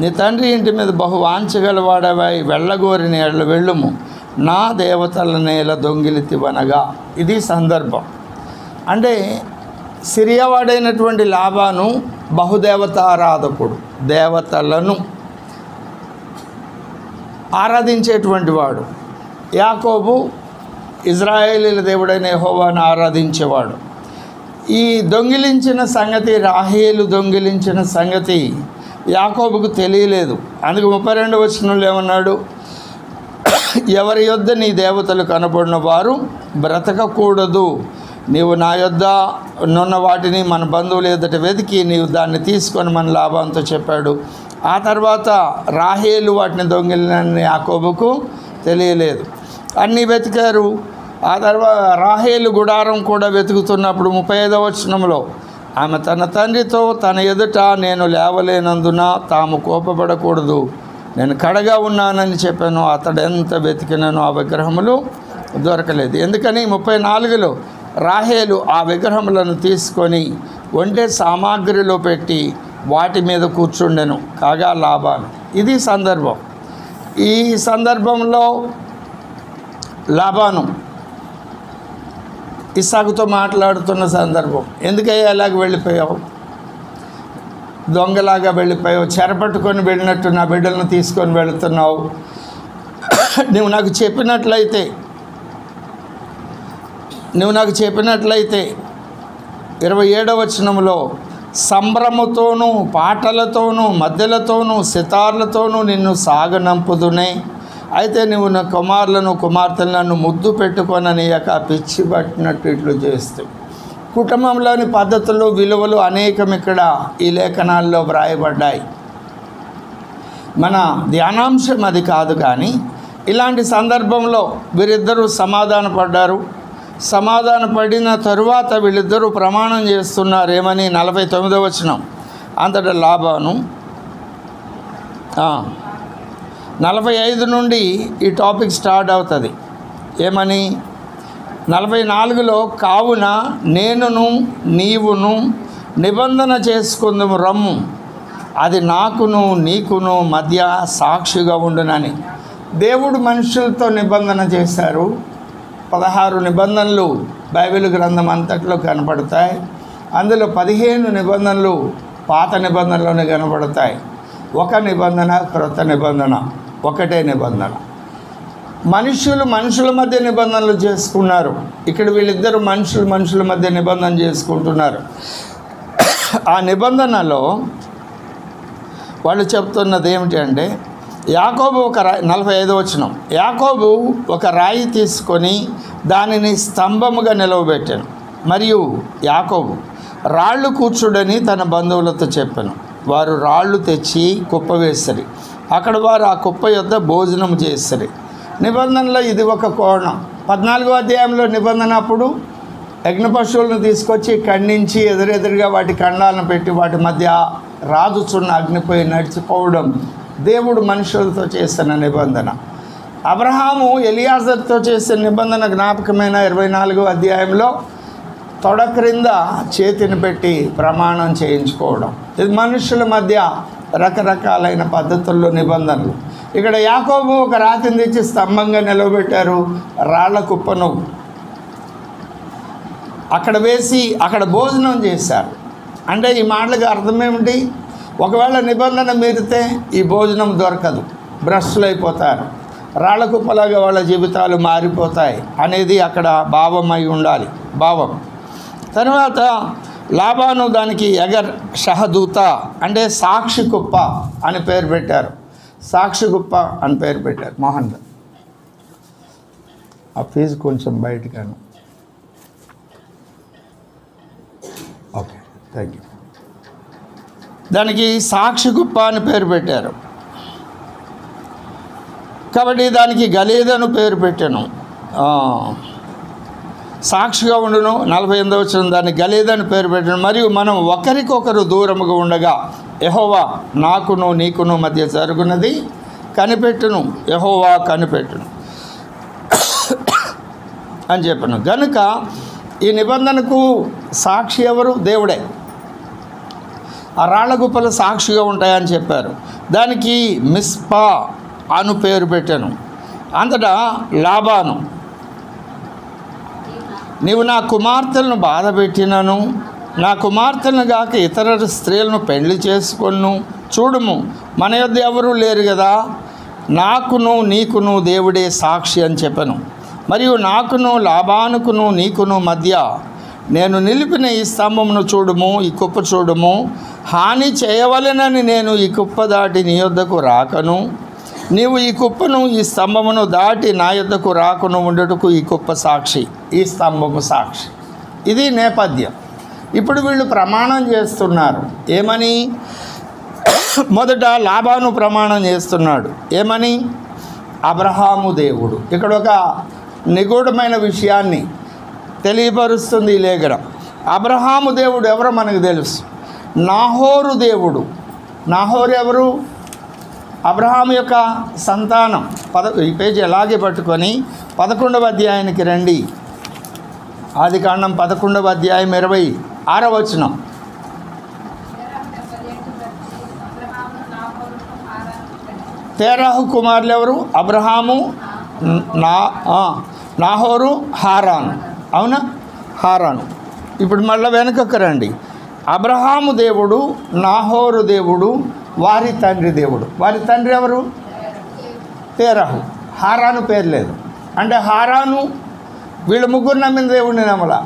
నీ తండ్రి ఇంటి మీద బహు వాంచగలవాడవై వెళ్ళగోరిన ఎడల వెళ్ళుము, నా దేవతల నేల దొంగిలితివనగా. ఇది సందర్భం. అంటే సిరియావాడైనటువంటి లాబాను బహుదేవతారాధకుడు, దేవతలను ఆరాధించేటువంటి వాడు. యాకోబు ఇజ్రాయేలీల దేవుడైన యెహోవాను ఆరాధించేవాడు. ఈ దొంగిలించిన సంగతి, రాహేలు దొంగిలించిన సంగతి యాకోబుకు తెలియలేదు. అందుకు 32వ వచనంలో ఏమన్నాడు? ఎవరి యొద్ద నీ దేవతలు కనబడిన వారు బ్రతకకూడదు, నీవు నా యొద్ద నున్న వాటిని మన బంధువుల ఎదుట వెతికి నీవు దాన్ని తీసుకొని మన లాభంతో చెప్పాడు. ఆ తర్వాత రాహేలు వాటిని దొంగిలినని యాకోబుకు తెలియలేదు. అన్నీ వెతికారు. ఆ తర్వాత రాహేలు గుడారం కూడా వెతుకుతున్నప్పుడు 35వ వచనంలో ఆమె తన తండ్రితో తన ఎదుట నేను లేవలేనందున తాము కోపపడకూడదు, నేను కడగా ఉన్నానని చెప్పాను. అతడు ఎంత వెతికినను ఆ విగ్రహములు దొరకలేదు. ఎందుకని 34లో రాహేలు ఆ విగ్రహములను తీసుకొని వంటే సామాగ్రిలో పెట్టి వాటి మీద కూర్చుండెను, కాగా లాబాను. ఇది సందర్భం. ఈ సందర్భంలో లాబాను ఇస్సాకుతో మాట్లాడుతున్న సందర్భం. ఎందుకయ్యా అలాగ వెళ్ళిపోయావు, దొంగలాగా వెళ్ళిపోయావు, చెరపట్టుకొని వెళ్ళినట్టు నా బిడ్డలను తీసుకొని వెళుతున్నావు. నువ్వు నాకు చెప్పినట్లయితే 27వ వచనంలో సంభ్రమతోనూ పాటలతోనూ మధ్యలతోనూ సితార్లతోనూ నిన్ను సాగనంపుదునే, అయితే నువ్వు నా కుమారులను కుమార్తెలను ముద్దు పెట్టుకొననీయక పిచ్చి పట్టినట్టు ఇట్లు చేస్తావు. కుటుంబంలోని పద్ధతులు, విలువలు అనేకం ఇక్కడ ఈ లేఖనాల్లో వ్రాయబడ్డాయి. మన ధ్యానాంశం అది కాదు, కానీ ఇలాంటి సందర్భంలో వీరిద్దరూ సమాధానపడ్డారు. సమాధానపడిన తరువాత వీళ్ళిద్దరూ ప్రమాణం చేస్తున్నారు. ఏమని? 49వ వచనం. అంతటా లాబాను 45 నుండి ఈ టాపిక్ స్టార్ట్ అవుతుంది. ఏమని? 44లో కావున నేనును నీవును నిబంధన చేసుకుందాము రమ్ము, అది నాకును నీకును మధ్య సాక్షిగా ఉండునని. దేవుడు మనుషులతో నిబంధన చేశారు. 16 నిబంధనలు బైబిల్ గ్రంథం అంతట్లో కనపడతాయి. అందులో 15 నిబంధనలు పాత నిబంధనలోనే కనపడతాయి. ఒక నిబంధన క్రొత్త నిబంధన, ఒకటే నిబంధన. మనుషుల మధ్య నిబంధనలు చేసుకున్నారు. ఇక్కడ వీళ్ళిద్దరూ మనుషుల మధ్య నిబంధన చేసుకుంటున్నారు. ఆ నిబంధనలో వాళ్ళు చెప్తున్నది ఏమిటి అంటే, యాకోబు 45వ వచనం, యాకోబు ఒక రాయి తీసుకొని దానిని స్తంభముగా నిలవబెట్టాను. మరియు యాకోబు రాళ్ళు కూర్చుడని తన బంధువులతో చెప్పాను. వారు రాళ్ళు తెచ్చి కుప్ప వేసరి, అక్కడ వారు ఆ కుప్ప యొద్ద భోజనం చేసరి. నిబంధనలో ఇది ఒక కోణం. 14వ అధ్యాయంలో నిబంధన అప్పుడు యజ్ఞ పశువులను తీసుకొచ్చి ఖండించి ఎదురెదురుగా వాటి ఖండాలను పెట్టి వాటి మధ్య రాజుచున్న అగ్నిపోయి నడిచిపోవడం దేవుడు మనుషులతో చేసిన నిబంధన. అబ్రహాము ఎలియాజర్తో చేసిన నిబంధన జ్ఞాపకమైన 24వ అధ్యాయంలో తొడ క్రింద చేతిని పెట్టి ప్రమాణం చేయించుకోవడం. ఇది మనుషుల మధ్య రకరకాలైన పద్ధతుల్లో నిబంధనలు. ఇక్కడ యాకోబు ఒక రాతిని తెచ్చి స్తంభంగా నిలవబెట్టారు. రాళ్ల కుప్పను అక్కడ వేసి అక్కడ భోజనం చేశారు. అంటే ఈ మాటలకు అర్థం ఏమిటి? ఒకవేళ నిబంధన మీరితే ఈ భోజనం దొరకదు, భ్రష్టులు అయిపోతారు, రాళ్ల కుప్పలాగా వాళ్ళ జీవితాలు మారిపోతాయి అనేది అక్కడ భావం అయి ఉండాలి, భావం. తర్వాత లాబాను దానికి ఎగర్ షహదూత అంటే సాక్షి కుప్ప అని పేరు పెట్టారు. సాక్షి కుప్ప అని పేరు పెట్టారు. మోహన్ ఆ ఫీజు కొంచెం బయటకాను. Okay, thank you. దానికి సాక్షి కుప్ప అని పేరు పెట్టారు. కాబట్టి దానికి గలీదను పేరు పెట్టాను. సాక్షిగా ఉండును. 48వ వచనం, దాన్ని గలీదని పేరు పెట్టాను. మరియు మనం ఒకరికొకరు దూరముగా ఉండగా యెహోవా నాకును నీకును మధ్య జరుగునది కనిపెట్టును, యెహోవా కనిపెట్టును అని చెప్పాను. కనుక ఈ నిబంధనకు సాక్షి ఎవరు? దేవుడే. ఆ రాళ్ల గుప్పలు సాక్షిగా ఉంటాయని చెప్పారు. దానికి మిస్పా అను పేరు పెట్టాను. అంతటా లాబాను, నీవు నా కుమార్తెలను బాధపెట్టినను, నా కుమార్తెలను గాక ఇతర స్త్రీలను పెళ్లి చేసుకొను. చూడుము, మన యొద్ద ఎవరూ లేరు కదా, నాకును నీకును దేవుడే సాక్షి అని చెప్పాను. మరియు నాకును లాబానుకును నీకును మధ్య నేను నిలిపిన ఈ స్తంభమును చూడుము, ఈ కుప్ప చూడుము. హాని చేయవలెనని నేను ఈ కుప్ప దాటి నీ యొద్దకు రాకను, నీవు ఈ కుప్పను ఈ స్తంభమును దాటి నా యొద్దకు రాకును ఉండుటకు ఈ కుప్ప సాక్షి, ఈ స్తంభము సాక్షి. ఇది నేపథ్యం. ఇప్పుడు వీళ్ళు ప్రమాణం చేస్తున్నారు. ఏమని? మొదట లాబాను ప్రమాణం చేస్తున్నాడు. ఏమని? అబ్రహాము దేవుడు. ఇక్కడ ఒక నిగూఢమైన విషయాన్ని తెలియపరుస్తుంది ఈ లేఖనం. అబ్రహాము దేవుడు ఎవరో మనకు తెలుసు. నాహోరు దేవుడు. నాహోరు ఎవరు? అబ్రహాము యొక్క సంతానం. ఈ పేజీ అలాగే పట్టుకొని 11వ అధ్యాయానికి రండి. ఆదికాండం 11వ అధ్యాయం 26వ వచనం. తేరాహు కుమారులు ఎవరు? అబ్రహాము, నాహోరు, హారాను. అవునా? హారాను. ఇప్పుడు మళ్ళీ వెనుకకు రండి. అబ్రహాము దేవుడు, నాహోరు దేవుడు, వారి తండ్రి దేవుడు. వారి తండ్రి ఎవరు? తేరాహు. హారాను పేరు లేదు. అంటే హారాను వీళ్ళు ముగ్గురు నమ్మిన దేవుడిని నమ్మలా,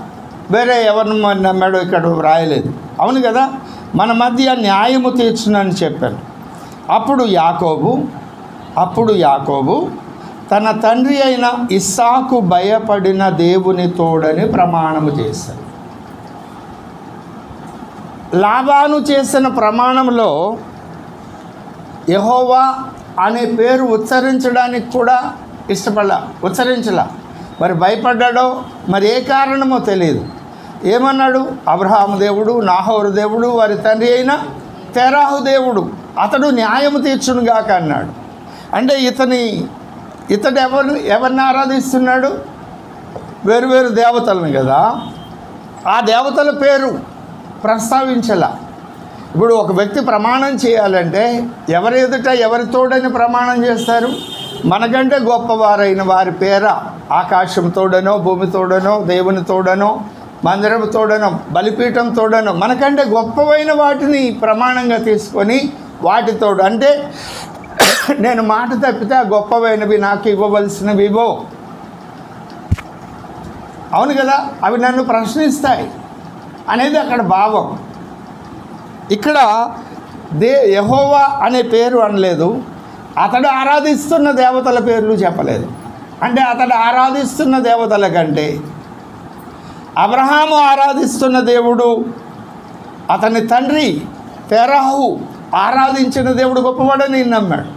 వేరే ఎవరిని నమ్మాడో ఇక్కడ వ్రాయలేదు. అవును కదా? మన మధ్య న్యాయము తీర్చునని చెప్పాను. అప్పుడు యాకోబు తన తండ్రి అయిన ఇస్సాకు భయపడిన దేవుని తోడని ప్రమాణము చేశాడు. లాబాను చేసిన ప్రమాణంలో యెహోవా అనే పేరు ఉచ్చరించడానికి కూడా ఉచ్చరించలా. మరి భయపడ్డాడో మరి ఏ కారణమో తెలియదు. ఏమన్నాడు? అబ్రహాము దేవుడు, నాహోరు దేవుడు, వారి తండ్రి అయిన తెరాహు దేవుడు, అతడు న్యాయము తీర్చునుగాక అన్నాడు. అంటే ఇతడు ఎవరిని ఆరాధిస్తున్నాడు? వేరువేరు దేవతలను కదా. ఆ దేవతల పేరు ప్రస్తావించాల. ఇప్పుడు ఒక వ్యక్తి ప్రమాణం చేయాలంటే ఎవరి ఎదుట ఎవరి తోడని ప్రమాణం చేస్తారు? మనకంటే గొప్పవారైన వారి పేర ఆకాశం తోడనో, భూమి తోడనో, దేవుని తోడనో, మందిరం తోడనో, బలిపీఠం తోడనో, మనకంటే గొప్పవైన వాటిని ప్రమాణంగా తీసుకొని వాటితోడు అంటే నేను మాట తప్పితే ఆ గొప్పవైనవి నాకు ఇవ్వవలసినవి ఇవ్వో. అవును కదా? అవి నన్ను ప్రశ్నిస్తాయి అనేది అక్కడ భావం. ఇక్కడ యెహోవా అనే పేరు అనలేదు. అతడు ఆరాధిస్తున్న దేవతల పేర్లు చెప్పలేదు. అంటే అతడు ఆరాధిస్తున్న దేవతల కంటే అబ్రహాము ఆరాధిస్తున్న దేవుడు, అతని తండ్రి తెరాహు ఆరాధించిన దేవుడు గొప్పవాడని నమ్మాడు.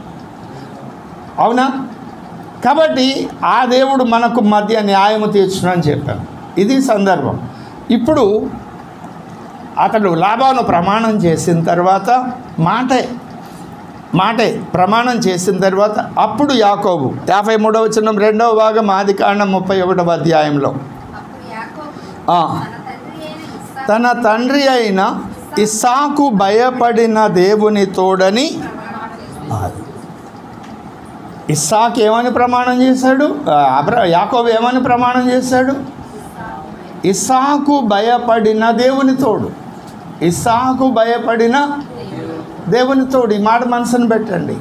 అవునా? కాబట్టి ఆ దేవుడు మనకు మధ్య న్యాయము తీర్చునని చెప్పాను. ఇది సందర్భం. ఇప్పుడు అతడు లాబాను ప్రమాణం చేసిన తర్వాత మాటే ప్రమాణం చేసిన తర్వాత అప్పుడు యాకోబు 53వ వచనం 2వ భాగం ఆదికాండం 31వ అధ్యాయంలో తన తండ్రి అయిన ఇస్సాకు భయపడిన దేవుని తోడని ఇస్సాకు ఏమని ప్రమాణం చేశాడు? యాకోబు ఏమని ప్రమాణం చేశాడు? ఇస్సాకు భయపడిన దేవుని తోడు. ఇస్సాకు భయపడిన దేవుని తోడు. ఈ మాట మనసును పెట్టండి.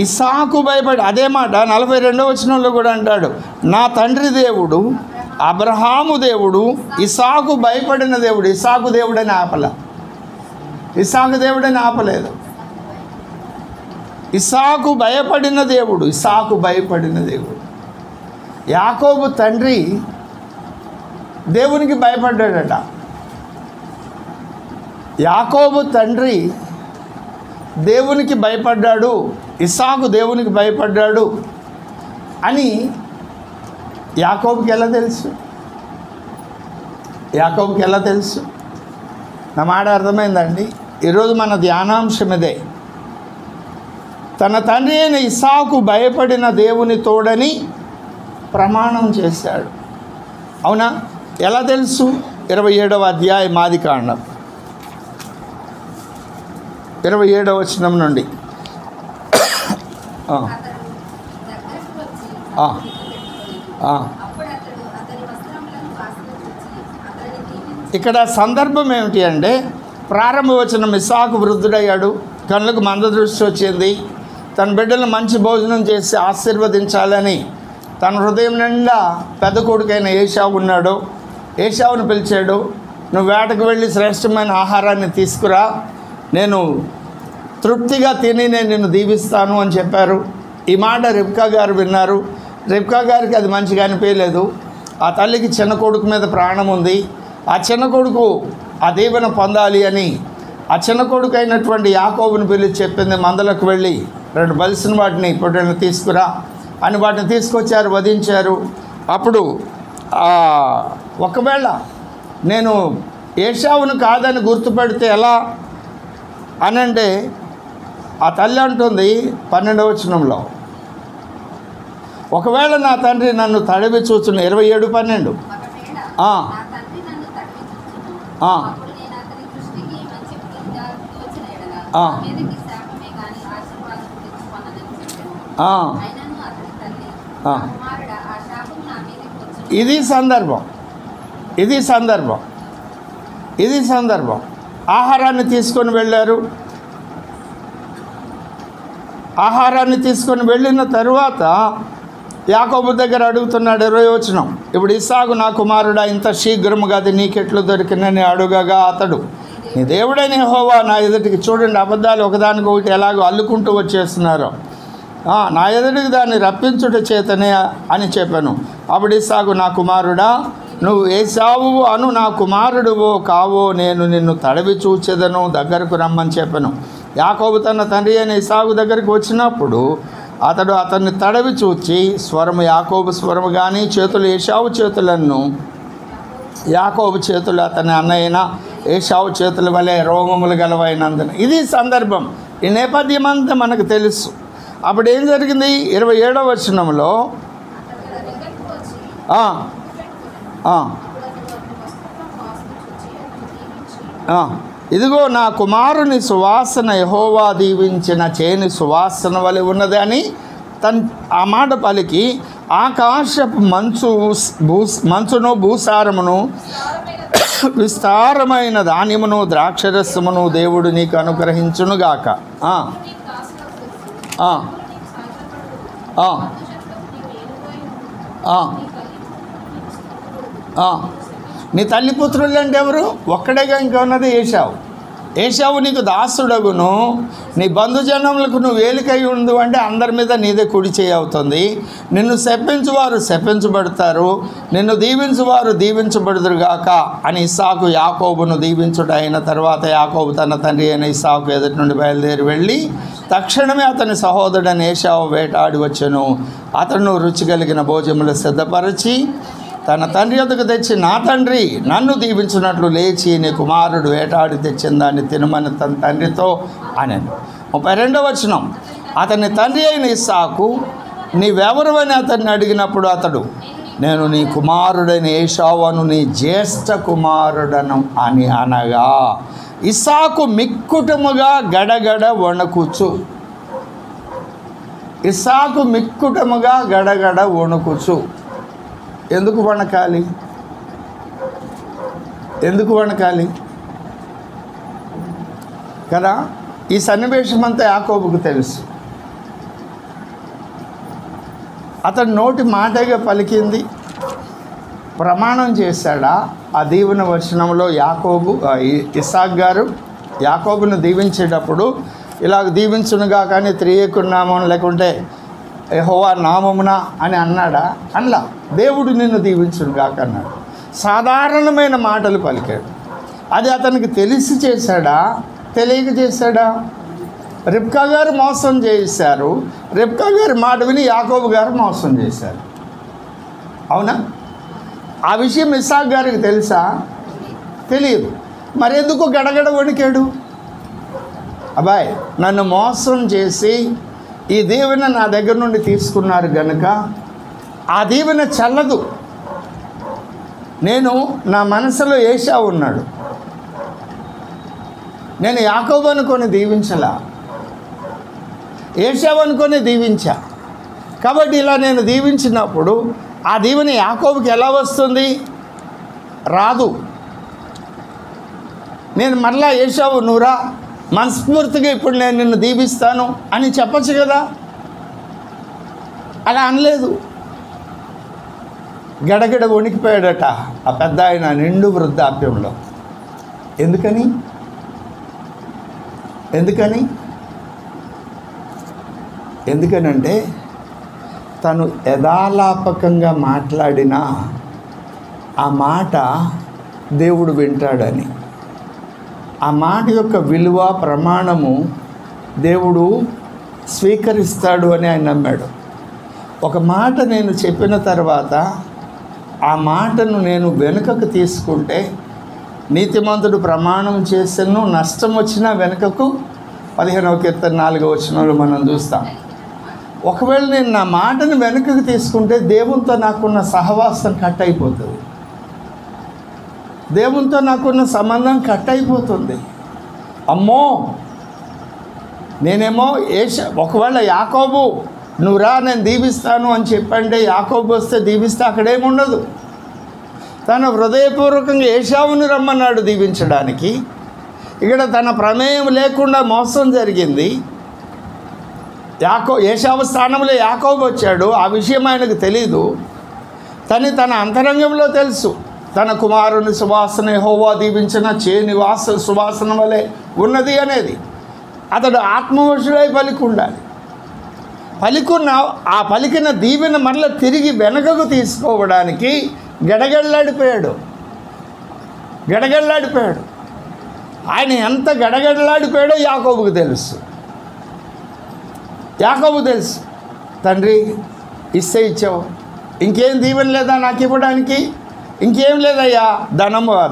ఇస్సాకు భయపడి, అదే మాట 42వ వచనంలో కూడా అంటాడు, నా తండ్రి దేవుడు అబ్రహాము దేవుడు ఇస్సాకు భయపడిన దేవుడు. ఇస్సాకు దేవుడని ఆపలేదు. ఇస్సాకు భయపడిన దేవుడు. యాకోబు తండ్రి దేవునికి భయపడ్డాడట. యాకోబు తండ్రి దేవునికి భయపడ్డాడు, ఇస్సాకు దేవునికి భయపడ్డాడు అని యాకోబుకి ఎలా తెలుసు? నా మాట అర్థమైందండి? ఈరోజు మన ధ్యానాంశం ఇదే. తన తండ్రి అయిన ఇస్సాకు భయపడిన దేవుని తోడని ప్రమాణం చేశాడు. అవునా? ఎలా తెలుసు? 27వ అధ్యాయం ఆదికాండం 27వ వచనం నుండి. ఇక్కడ సందర్భం ఏమిటి అంటే, ప్రారంభ వచనం ఇస్సాకు వృద్ధుడయ్యాడు, కళ్ళకు మందదృష్టి వచ్చింది, తన బిడ్డలు మంచి భోజనం చేసి ఆశీర్వదించాలని తన హృదయం నిండా పెద్ద కొడుకైన ఏశావు ఉన్నాడు. ఏశావును పిలిచాడు, నువ్వు వేటకు వెళ్ళి శ్రేష్టమైన ఆహారాన్ని తీసుకురా, నేను తృప్తిగా తిని నేను నిన్ను దీవిస్తాను అని చెప్పారు. ఈ మాట రిబ్కా గారు విన్నారు. రిబ్కా గారికి అది మంచిగా అనిపించలేదు. ఆ తల్లికి చిన్న కొడుకు మీద ప్రాణం ఉంది, ఆ చిన్న కొడుకు ఆ దీవెన పొందాలి అని ఆ చిన్న కొడుకు అయినటువంటి యాకోబుని పిలిచి చెప్పింది, మందలకు వెళ్ళి 2 బలిసిన వాటిని పొట్టేళ్ళని తీసుకురా అని వాటిని తీసుకొచ్చారు, వధించారు. అప్పుడు ఒకవేళ నేను ఏశావును కాదని గుర్తుపెడితే ఎలా అనంటే, ఆ తల్లి అంటుంది 12వ వచనంలో, ఒకవేళ నా తండ్రి నన్ను తడివి చూచును. 27:12. ఇది సందర్భం. ఆహారాన్ని తీసుకొని వెళ్ళారు. ఆహారాన్ని తీసుకొని వెళ్ళిన తరువాత యాకోబు దగ్గర అడుగుతున్నాడు 20వ వచనం. ఇప్పుడు ఇస్సాకు, నా కుమారుడా, ఇంత శీఘ్రముగా అది నీకెట్లు దొరికినని అడుగగా అతడు, నీ దేవుడైన యెహోవా నా ఎదుటికి, చూడండి అబద్ధాలు ఒకదానికొకటి ఎలాగో అల్లుకుంటూ వచ్చేస్తున్నారు, నా ఎదుటికి దాన్ని రప్పించుట చేతనే అని చెప్పాను. అప్పుడు ఇస్సాకు, నా కుమారుడా, నువ్వు ఏశావు అను నా కుమారుడువో కావో నేను నిన్ను తడవి చూచెదను, దగ్గరకు రమ్మని చెప్పాను. యాకోబు తన తండ్రి అయిన ఇస్సాకు దగ్గరికి వచ్చినప్పుడు అతడు అతన్ని తడవి చూచి, స్వరము యాకోబు స్వరము కానీ చేతులు ఏశావు చేతులను, యాకోబు చేతులు అతని అన్నయ్యన ఏశావు చేతుల వలె రోమములు గలవైనందున. ఇది సందర్భం. ఈ నేపథ్యం అంతా మనకు తెలుసు. అప్పుడు ఏం జరిగింది? 27వ వచనంలో ఇదిగో నా కుమారుని సువాసన యెహోవా దీవించిన చేని సువాసన వలె ఉన్నది అని ఆ మాట పలికి, ఆకాశపు మంచును భూసారమును విస్తారమైన ధాన్యమును ద్రాక్షరసమును దేవుడు నీకు అనుగ్రహించునుగాక. నీ తల్లి పుత్రులు అంటే ఎవరు? ఒక్కడేగా ఇంకా ఉన్నది ఏశావు. ఏశావు నీకు దాసుడగును, నీ బంధుజనములకు నువ్వు ఏలికై ఉండు అంటే అందరి మీద నీదే కుడి చేయి అవుతుంది. నిన్ను శపించువారు శపించబడతారు, నిన్ను దీవించువారు దీవించబడుదురుగాక అని ఇస్సాకు యాకోబును దీవించుట అయిన తర్వాత యాకోబు తన తండ్రి అయిన ఇస్సాకు ఎదుటి నుండి బయలుదేరి వెళ్ళి తక్షణమే అతని సహోదరుడైన ఏశావు వేటాడి వచ్చెను. అతను రుచి కలిగిన భోజనములు సిద్ధపరిచి తన తండ్రి వద్దకు తెచ్చి, నా తండ్రి నన్ను దీవించినట్లు లేచి నీ కుమారుడు వేటాడి తెచ్చిన దాన్ని తినమని తన తండ్రితో అనెను. 32వ వచనం. అతని తండ్రి అయిన ఇస్సాకు, నీవెవరు అని అతన్ని అడిగినప్పుడు అతడు, నేను నీ కుమారుడైన ఏశావును, నీ జ్యేష్ఠ కుమారుడను అని అనగా, ఇస్సాకు మిక్కుటముగా గడగడ వణకుచు. ఇస్సాకు మిక్కుటముగా గడగడ వణుకుచు. ఎందుకు వణకాలి? కదా. ఈ సన్నివేశం అంతా యాకోబుకు తెలుసు. అతడు నోటి మాటగా పలికింది, ప్రమాణం చేశాడా? ఆ దీవెన వచనంలో ఇస్సాకు గారు యాకోబును దీవించేటప్పుడు ఇలాగ దీవించునుగా కానీ త్రియేకున్నామం లేకుంటే యెహోవా నామమున అని అన్నాడా? అనలా. దేవుడు నిన్ను దీవించునుగా అన్నాడు. సాధారణమైన మాటలు పలికాడు. అది అతనికి తెలిసి చేశాడా, తెలియక చేశాడా? రిబ్కా గారు మోసం చేశారు. రిబ్కా గారి మాట విని యాకోబు గారు మోసం చేశారు. అవునా? ఆ విషయం ఇస్సాకు గారికి తెలుసా? తెలియదు. మరెందుకు గడగడ వణికాడు? అబ్బాయి, నన్ను మోసం చేసి ఈ దీవెన నా దగ్గర నుండి తీసుకున్నారు కనుక ఆ దీవెన చల్లదు. నేను నా మనసులో ఏశావు ఉన్నాడు, నేను యాకోబు అనుకొని దీవించలా, ఏశావు అనుకొని దీవించా. కాబట్టి ఇలా నేను దీవించినప్పుడు ఆ దీవెన యాకోబుకి ఎలా వస్తుంది? రాదు. నేను మరలా ఏశావు నువ్వురా, మనస్ఫూర్తిగా ఇప్పుడు నేను నిన్ను దీవిస్తాను అని చెప్పచ్చు కదా. అలా అనలేదు. గడగడ వణికిపోయాడట ఆ పెద్ద ఆయన నిండు వృద్ధాప్యంలో. ఎందుకనంటే తను యథాలాపకంగా మాట్లాడిన ఆ మాట దేవుడు వింటాడని, ఆ మాట యొక్క విలువ ప్రమాణము దేవుడు స్వీకరిస్తాడు అని ఆయన నమ్మాడు. ఒక మాట నేను చెప్పిన తర్వాత ఆ మాటను నేను వెనుకకు తీసుకుంటే నీతిమంతుడు ప్రమాణం చేసెను, నష్టం వచ్చినా వెనుకకు 15వ కీర్తన 4వ వచనంలో మనం చూస్తాం. ఒకవేళ నేను నా మాటను వెనుకకు తీసుకుంటే దేవునితో నాకున్న సహవాసం కట్ అయిపోతుంది, దేవునితో నాకున్న సంబంధం కట్ అయిపోతుంది. అమ్మో, నేనేమో ఒకవేళ యాకోబు నువ్వు రా నేను దీవిస్తాను అని చెప్పంటే యాకోబు వస్తే దీవిస్తే అక్కడేముండదు. తను హృదయపూర్వకంగా ఏశావుని రమ్మన్నాడు దీవించడానికి. ఇక్కడ తన ప్రమేయం లేకుండా మోసం జరిగింది. ఏశావు స్థానంలో యాకోబు వచ్చాడు. ఆ విషయం ఆయనకు తెలీదు. తన అంతరంగంలో తెలుసు. తన కుమారుని సువాసన యెహోవా దీవించిన చేనివాస సువాసన వలె ఉన్నది అనేది. అతడు ఆత్మవశుడై పలికి ఉండాలి. ఆ పలికిన దీవెన మరల తిరిగి వెనకకు తీసుకోవడానికి గడగడలాడిపోయాడు. ఆయన ఎంత గడగడలాడిపోయాడో యాకోబుకు తెలుసు. తండ్రి ఇస్తే ఇచ్చావు, ఇంకేం దీవెన లేదా నాకు ఇవ్వడానికి? ఇంకేం లేదయ్యా,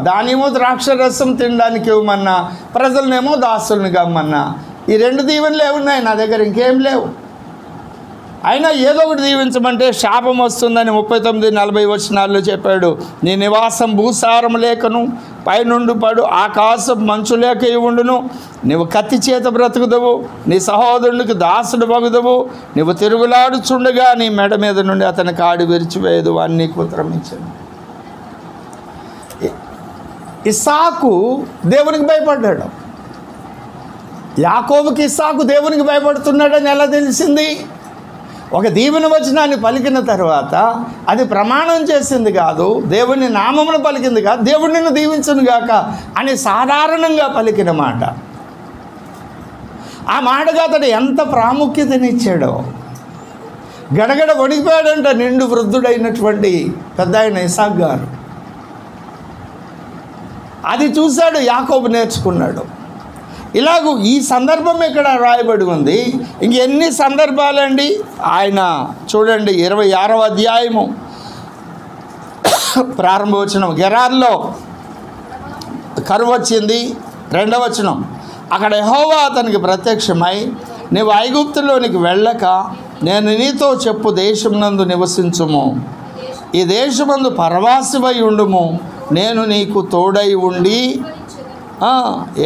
దానేమో ద్రాక్ష రసం తినడానికి ఇవ్వమన్నా, ప్రజలనేమో దాసుల్ని కమ్మన్నా. ఈ 2 దీవెనలు ఏమున్నాయి నా దగ్గర? ఇంకేం లేవు. అయినా ఏదో ఒకటి దీవించమంటే శాపం వస్తుందని 39-40 వచనాల్లో చెప్పాడు. నీ నివాసం భూసారం లేకను, పైనుండి పడు ఆకాశం మంచు లేక ఉండును. నువ్వు కత్తి చేత బ్రతుకుదవు, నీ సహోదరునికి దాసుడు మగుదవు. నువ్వు తిరుగులాడుచుండగా నీ మెడ మీద నుండి అతని కాడి విరిచివేయదు అని నీకు ఉత్తరం ఇచ్చాను. ఇస్సాకు దేవునికి భయపడ్డాడు. యాకోబుకి ఇస్సాకు దేవునికి భయపడుతున్నాడని ఎలా తెలిసింది? ఒక దీవెన వచనాన్ని పలికిన తర్వాత అది ప్రమాణం చేసింది కాదు, దేవుని నామమును పలికింది కాదు, దేవుడు నిన్ను దీవించును గాక అని సాధారణంగా పలికిన మాట. ఆ మాటగా అతడు ఎంత ప్రాముఖ్యతనిచ్చాడో. గడగడ వణికిపోయాడంట నిండు వృద్ధుడైనటువంటి పెద్ద ఆయన ఇస్సాకు గారు. అది చూశాడు, యాకోబు నేర్చుకున్నాడు. ఇలాగూ ఈ సందర్భం ఇక్కడ రాయబడి ఉంది. ఇంకెన్ని సందర్భాలండి. ఆయన చూడండి 26వ అధ్యాయము ప్రారంభవచనం. గెరార్లో కరువు వచ్చింది. 2వ వచనం, అక్కడ యెహోవా అతనికి ప్రత్యక్షమై నీవు ఐగుప్తులోనికి వెళ్ళక నేను నీతో చెప్పు దేశమునందు నివసించుము, ఈ దేశమందు పరవాసివై ఉండుము, నేను నీకు తోడై ఉండి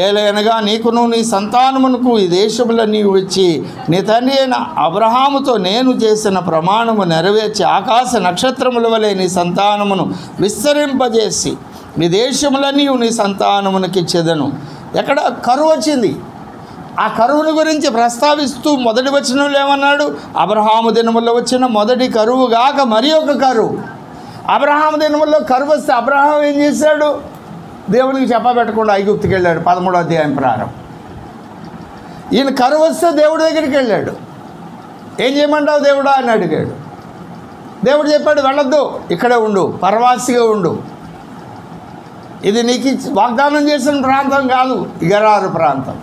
ఏలైనగా నీకును నీ సంతానమునకు ఈ దేశములో నీవు వచ్చి నీ తండ్రి అయిన అబ్రహాముతో నేను చేసిన ప్రమాణము నెరవేర్చి ఆకాశ నక్షత్రముల వలె నీ సంతానమును విస్తరింపజేసి నీ దేశములన్నీ నీ సంతానమునకి ఇచ్చెదను. ఎక్కడ కరువు వచ్చింది. ఆ కరువును గురించి ప్రస్తావిస్తూ మొదటి వచనంలో ఏమన్నాడు? అబ్రహాము దినముల్లో వచ్చిన మొదటి కరువు గాక మరి ఒక కరువు. అబ్రహాము దినముల్లో కరువు వస్తే అబ్రహాం ఏం చేశాడు? దేవునికి చెప్పబెట్టకుండా ఐగుప్తుకి వెళ్ళాడు. 13వ అధ్యాయం ప్రారంభం. ఈయన కరువు వస్తే దేవుడి దగ్గరికి వెళ్ళాడు. ఏం చేయమంటావు దేవుడా అని అడిగాడు. దేవుడు చెప్పాడు, వెళ్ళొద్దు, ఇక్కడే ఉండు, పరవాసిగా ఉండు. ఇది నీకు వాగ్దానం చేసిన ప్రాంతం కాదు, గెరారు ప్రాంతం.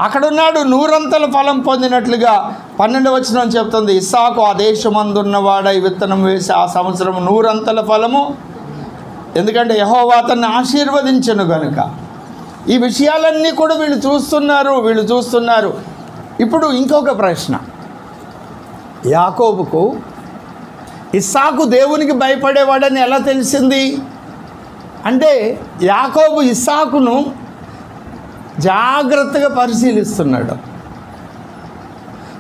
అక్కడున్నాడు. 100 ఫలం పొందినట్లుగా 12వ వచనం చెప్తుంది. ఇస్సాకు ఆ దేశమందున్నవాడై విత్తనం వేసి ఆ సంవత్సరం 100 ఫలము, ఎందుకంటే యెహోవా అతన్ని ఆశీర్వదించను కనుక. ఈ విషయాలన్నీ కూడా వీళ్ళు చూస్తున్నారు. ఇప్పుడు ఇంకొక ప్రశ్న, యాకోబుకు ఇస్సాకు దేవునికి భయపడేవాడని ఎలా తెలిసింది? అంటే యాకోబు ఇస్సాకును జాగ్రత్తగా పరిశీలిస్తున్నాడు.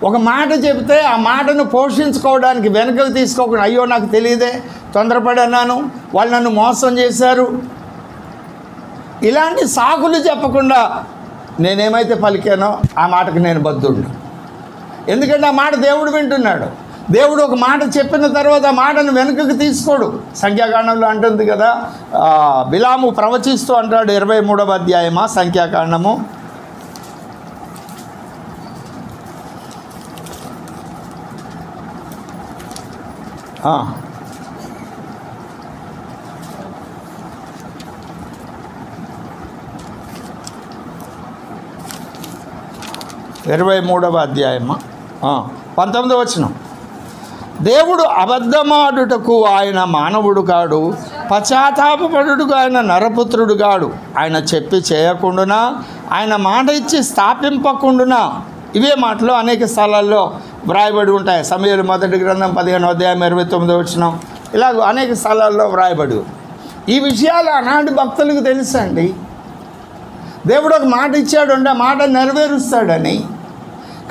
ఒక మాట చెబితే ఆ మాటను పోషించుకోవడానికి వెనకకు తీసుకోకుండా, అయ్యో నాకు తెలియదే, తొందరపడి అన్నాను, వాళ్ళు నన్ను మోసం చేశారు, ఇలాంటి సాకులు చెప్పకుండా నేనేమైతే పలికానో ఆ మాటకు నేను బద్ధుడు. ఎందుకంటే ఆ మాట దేవుడు వింటున్నాడు. దేవుడు ఒక మాట చెప్పిన తర్వాత ఆ మాటను వెనుకకు తీసుకోడు. సంఖ్యాకాండంలో అంటుంది కదా, బిలాము ప్రవచిస్తూ అంటాడు, 23వ అధ్యాయమా సంఖ్యాకాండము, ఆ 23వ అధ్యాయమా 19వ వచనం. దేవుడు అబద్ధమాడుటకు ఆయన మానవుడు కాడు, పశ్చాత్తాపపడుటకు ఆయన నరపుత్రుడు కాడు. ఆయన చెప్పి చేయకుండానా, ఆయన మాట ఇచ్చి స్థాపింపకుండానా. ఇవే మాటలు అనేక స్థలాల్లో వ్రాయబడి ఉంటాయి. సమూయేలు మొదటి గ్రంథం 15వ అధ్యాయం 29వ వచనం, ఇలాగ అనేక స్థలాల్లో వ్రాయబడి. ఈ విషయాలు ఆనాటి భక్తులకు తెలుసండి. దేవుడు ఒక మాట ఇచ్చాడు అంటే ఆ మాట నెరవేరుస్తాడని.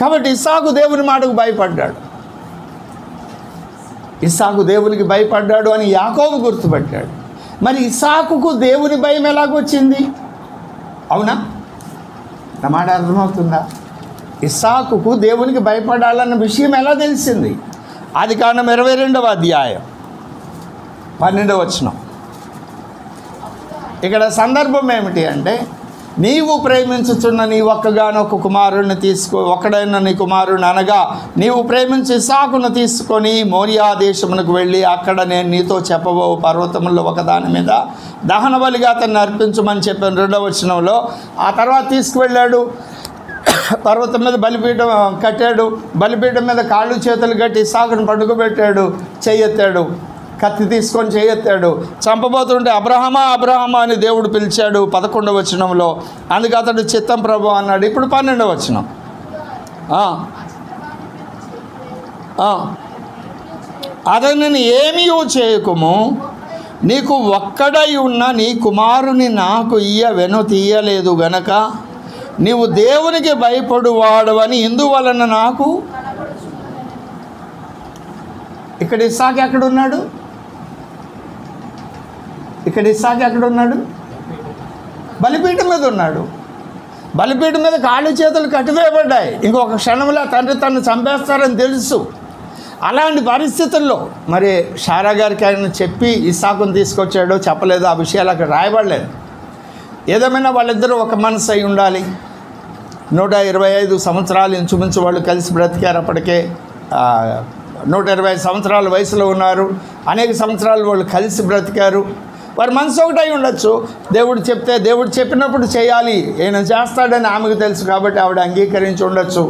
కాబట్టి ఇస్సాకు దేవుని మాటకు భయపడ్డాడు. ఇస్సాకు దేవునికి భయపడ్డాడు అని యాకోబు గుర్తుపట్టాడు. మరి ఇస్సాకుకు దేవుని భయం ఎలాగొచ్చింది? అవునా? నా మాట అర్థమవుతుందా? ఇస్సాకుకు దేవునికి భయపడాలన్న విషయం ఎలా తెలిసింది? ఆదికాండం 22వ అధ్యాయం 12వ వచనం. ఇక్కడ సందర్భం ఏమిటి అంటే, నీవు ప్రేమించుచున్న నీ ఒక్కగానొక్క కుమారుడిని ఒక్కడైన నీ కుమారుడిని అనగా నీవు ప్రేమించి ఇస్సాకును తీసుకొని మోరియా దేశమునకు వెళ్ళి అక్కడ నేను నీతో చెప్పబో పర్వతముల్లో ఒకదాని మీద దహన బలిగా అతన్ని అర్పించమని చెప్పాను 2వ వచనంలో. ఆ తర్వాత తీసుకువెళ్ళాడు, పర్వతం మీద బలిపీఠం కట్టాడు, బలిపీఠం మీద కాళ్ళు చేతులు కట్టి ఇస్సాకును పడుకోబెట్టాడు, చెయ్యెత్తాడు, కత్తి తీసుకొని చేయెత్తాడు, చంపబోతుంటే అబ్రహమా అబ్రహమా అని దేవుడు పిలిచాడు 11వ వచనంలో. అందుకు అతడు చిత్తం ప్రభు అన్నాడు. ఇప్పుడు 12వ వచనం. అతనిని ఏమీ చేయకుము, నీకు ఒక్కడై ఉన్న నీ కుమారుని నాకు తీయలేదు గనక నీవు దేవునికి భయపడువాడవని ఇందువలన నాకు. ఇక్కడ ఇస్సాకు ఎక్కడున్నాడు? బలిపీఠం మీద ఉన్నాడు. బలిపీఠం మీద కాళ్ళు చేతులు కట్టివేయబడ్డాయి. ఇంకొక క్షణంలో తండ్రి తను చంపేస్తారని తెలుసు. అలాంటి పరిస్థితుల్లో మరి షారా గారికి ఆయన చెప్పి ఇస్సాకును తీసుకొచ్చాడో చెప్పలేదో ఆ విషయాలు అక్కడ రాయబడలేదు. ఏదేమైనా వాళ్ళిద్దరూ ఒక మనసు అయి ఉండాలి. 125 సంవత్సరాలు ఇంచుమించు వాళ్ళు కలిసి బ్రతికారు. అప్పటికే 120 సంవత్సరాల వయసులో ఉన్నారు. అనేక సంవత్సరాలు వాళ్ళు కలిసి బ్రతికారు. వారి మనసు ఒకటై ఉండొచ్చు. దేవుడు చెప్తే దేవుడు చెప్పినప్పుడు చేయాలి, ఈయన చేస్తాడని ఆమెకు తెలుసు కాబట్టి ఆవిడ అంగీకరించి ఉండొచ్చు.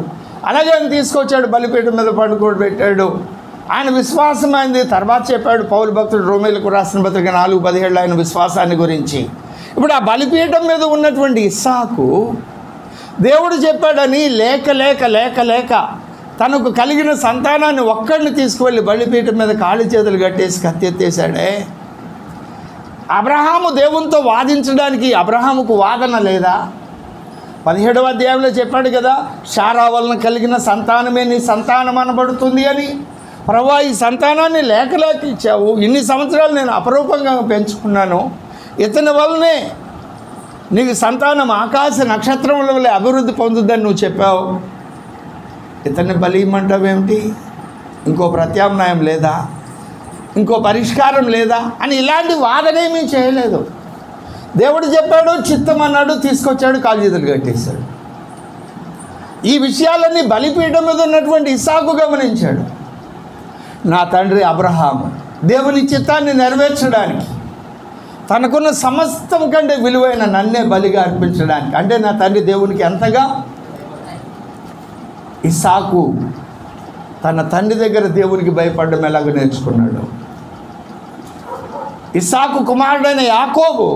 అలాగే ఆయన తీసుకొచ్చాడు, బలిపీఠం మీద పడుకోబెట్టాడు. ఆయన విశ్వాసమైంది. తర్వాత చెప్పాడు పౌలు భక్తుడు రోమీలకు రాసిన పత్రిక 4:17 ఆయన విశ్వాసాన్ని గురించి. ఇప్పుడు ఆ బలిపీఠం మీద ఉన్నటువంటి ఇస్సాకు దేవుడు చెప్పాడని లేక లేక లేక లేక తనకు కలిగిన సంతానాన్ని ఒక్కడిని తీసుకువెళ్ళి బలిపీఠం మీద కాళ్ళు చేతులు కట్టేసి కత్తెత్తేశాడే. అబ్రహాము దేవునితో వాదించడానికి అబ్రహాముకు వాదన లేదా? 17వ అధ్యాయంలో చెప్పాడు కదా, షారా వలన కలిగిన సంతానమే నీ సంతానం అనబడుతుంది అని. ప్రభువా, ఈ సంతానాన్ని లేక లేక ఇచ్చావు, ఇన్ని సంవత్సరాలు నేను అపరూపంగా పెంచుకున్నాను, ఇతని వల్లనే నీకు సంతానం ఆకాశ నక్షత్రముల వల్ల అభివృద్ధి పొందుద్దని నువ్వు చెప్పావు, ఇతన్ని బలియమంటావేమిటి? ఇంకో ప్రత్యామ్నాయం లేదా? ఇంకో పరిష్కారం లేదా అని ఇలాంటి వాదనేమీ చేయలేదు. దేవుడు చెప్పాడు, చిత్తం అన్నాడు, తీసుకొచ్చాడు, కాళ్ళు చేతులు కట్టేశాడు. ఈ విషయాలన్నీ బలిపీఠం మీద ఉన్నటువంటి ఇస్సాకు గమనించాడు. నా తండ్రి అబ్రహాము దేవుని చిత్తాన్ని నెరవేర్చడానికి, తనకున్న సమస్తం కంటే విలువైన నన్నే బలిగా అర్పించడానికి, అంటే నా తండ్రి దేవునికి ఎంతగా. ఇస్సాకు తన తండ్రి దగ్గర దేవునికి భయపడడం ఎలాగో నేర్చుకున్నాడు. ఇస్సాకు కుమారుడైన యాకోబు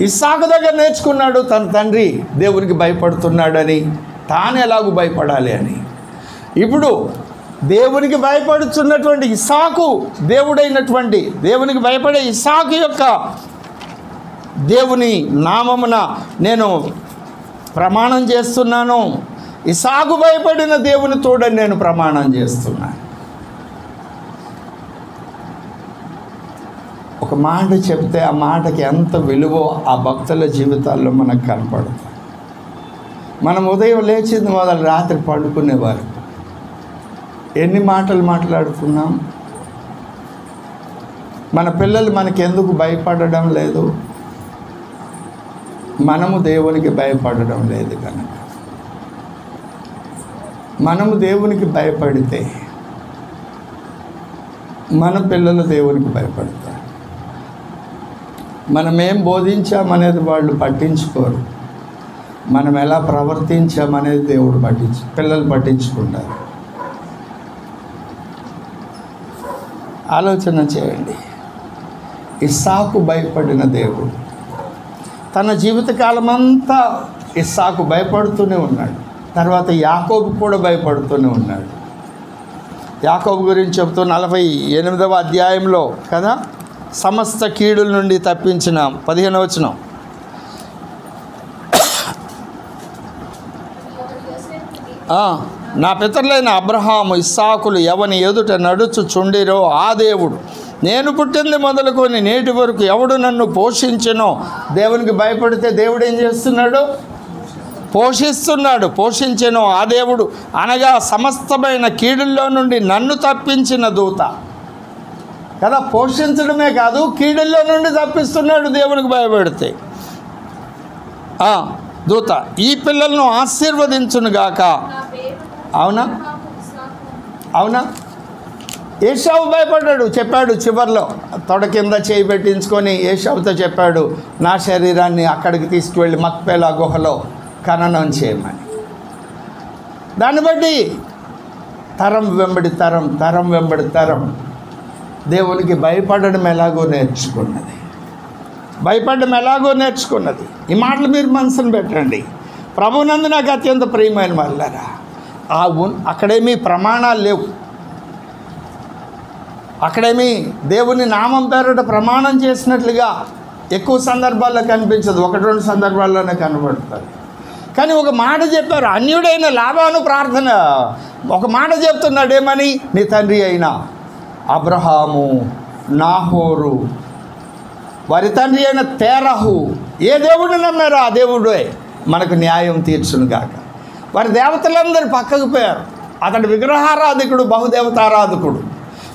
ఇస్సాకు దగ్గర నేర్చుకున్నాడు తన తండ్రి దేవునికి భయపడుతున్నాడని, తాను ఎలాగూ భయపడాలి అని. ఇప్పుడు దేవునికి భయపడుతున్నటువంటి ఇస్సాకు, దేవునికి భయపడే ఇస్సాకు యొక్క దేవుని నామమున నేను ప్రమాణం చేస్తున్నాను, ఇస్సాకు భయపడిన దేవుని తోడని నేను ప్రమాణం చేస్తున్నాను. ఒక మాట చెప్తే ఆ మాటకి ఎంత విలువో ఆ భక్తుల జీవితాల్లో మనకు కనపడుతుంది. మనం ఉదయం లేచింది మొదలు రాత్రి పడుకునేవారు ఎన్ని మాటలు మాట్లాడుకున్నాం. మన పిల్లలు మనకెందుకు భయపడడం లేదు? మనము దేవునికి భయపడడం లేదు కనుక. మనము దేవునికి భయపడితే మన పిల్లలు దేవునికి భయపడతారు. మనం ఏం బోధించామనేది వాళ్ళు పట్టించుకోరు. మనం ఎలా ప్రవర్తించామనేది దేవుడు పిల్లలు పట్టించుకుంటారు. ఆలోచన చేయండి. ఇస్సాకు భయపడిన దేవుడు తన జీవితకాలం అంతా ఇస్సాకు భయపడుతూనే ఉన్నాడు. తర్వాత యాకోబు కూడా భయపడుతూనే ఉన్నాడు. యాకోబు గురించి చెప్తూ 48వ అధ్యాయంలో కదా, సమస్త కీడుల నుండి తప్పించిన 15వ వచనం, నా పితరులైన అబ్రహాము ఇస్సాకులు ఎవని ఎదుట నడుచుచుండిరో ఆ దేవుడు నేను పుట్టింది మొదలుకొని నేటి వరకు ఎవడు నన్ను పోషించెనో. దేవునికి భయపడితే దేవుడు ఏం చేస్తున్నాడు? పోషించెనో ఆ దేవుడు అనగా సమస్తమైన కీడుల్లో నుండి నన్ను తప్పించిన దూత కదా. పోషించడమే కాదు, కీడుల్లో నుండి తప్పిస్తున్నాడు దేవునికి భయపడితే. దూత ఈ పిల్లలను ఆశీర్వదించునుగాక. అవునా? ఏశావు భయపడ్డాడు. చెప్పాడు చివర్లో తొడ కింద చేయి పెట్టించుకొని ఏశావుతో చెప్పాడు, నా శరీరాన్ని అక్కడికి తీసుకువెళ్ళి మక్పేలా గుహలో ఖననం చేయమని. దాన్ని బట్టి తరం వెంబడి తరం దేవునికి భయపడడం ఎలాగో నేర్చుకున్నది. ఈ మాటలు మీరు మనసును పెట్టండి. ప్రభునందు నాకు అత్యంత ప్రియమైన వాళ్ళారా, అక్కడేమీ ప్రమాణాలు లేవు. అక్కడేమీ దేవుని నామం పేరట ప్రమాణం చేసినట్లుగా ఎక్కువ సందర్భాల్లో కనిపించదు. 1-2 సందర్భాల్లోనే కనబడుతుంది. కానీ ఒక మాట చెప్పారు. అన్యుడైన లాబాను ప్రార్థన ఒక మాట చెప్తున్నాడు. ఏమని? నీ తండ్రి అయిన అబ్రహాము, నాహోరు, వారి తండ్రి అయిన తేరహు ఏ దేవుడిని నమ్మారో ఆ దేవుడే మనకు న్యాయం తీర్చునుగాక. వారి దేవతలందరూ పక్కకు పోయారు. అతడు విగ్రహారాధకుడు, బహుదేవతారాధకుడు.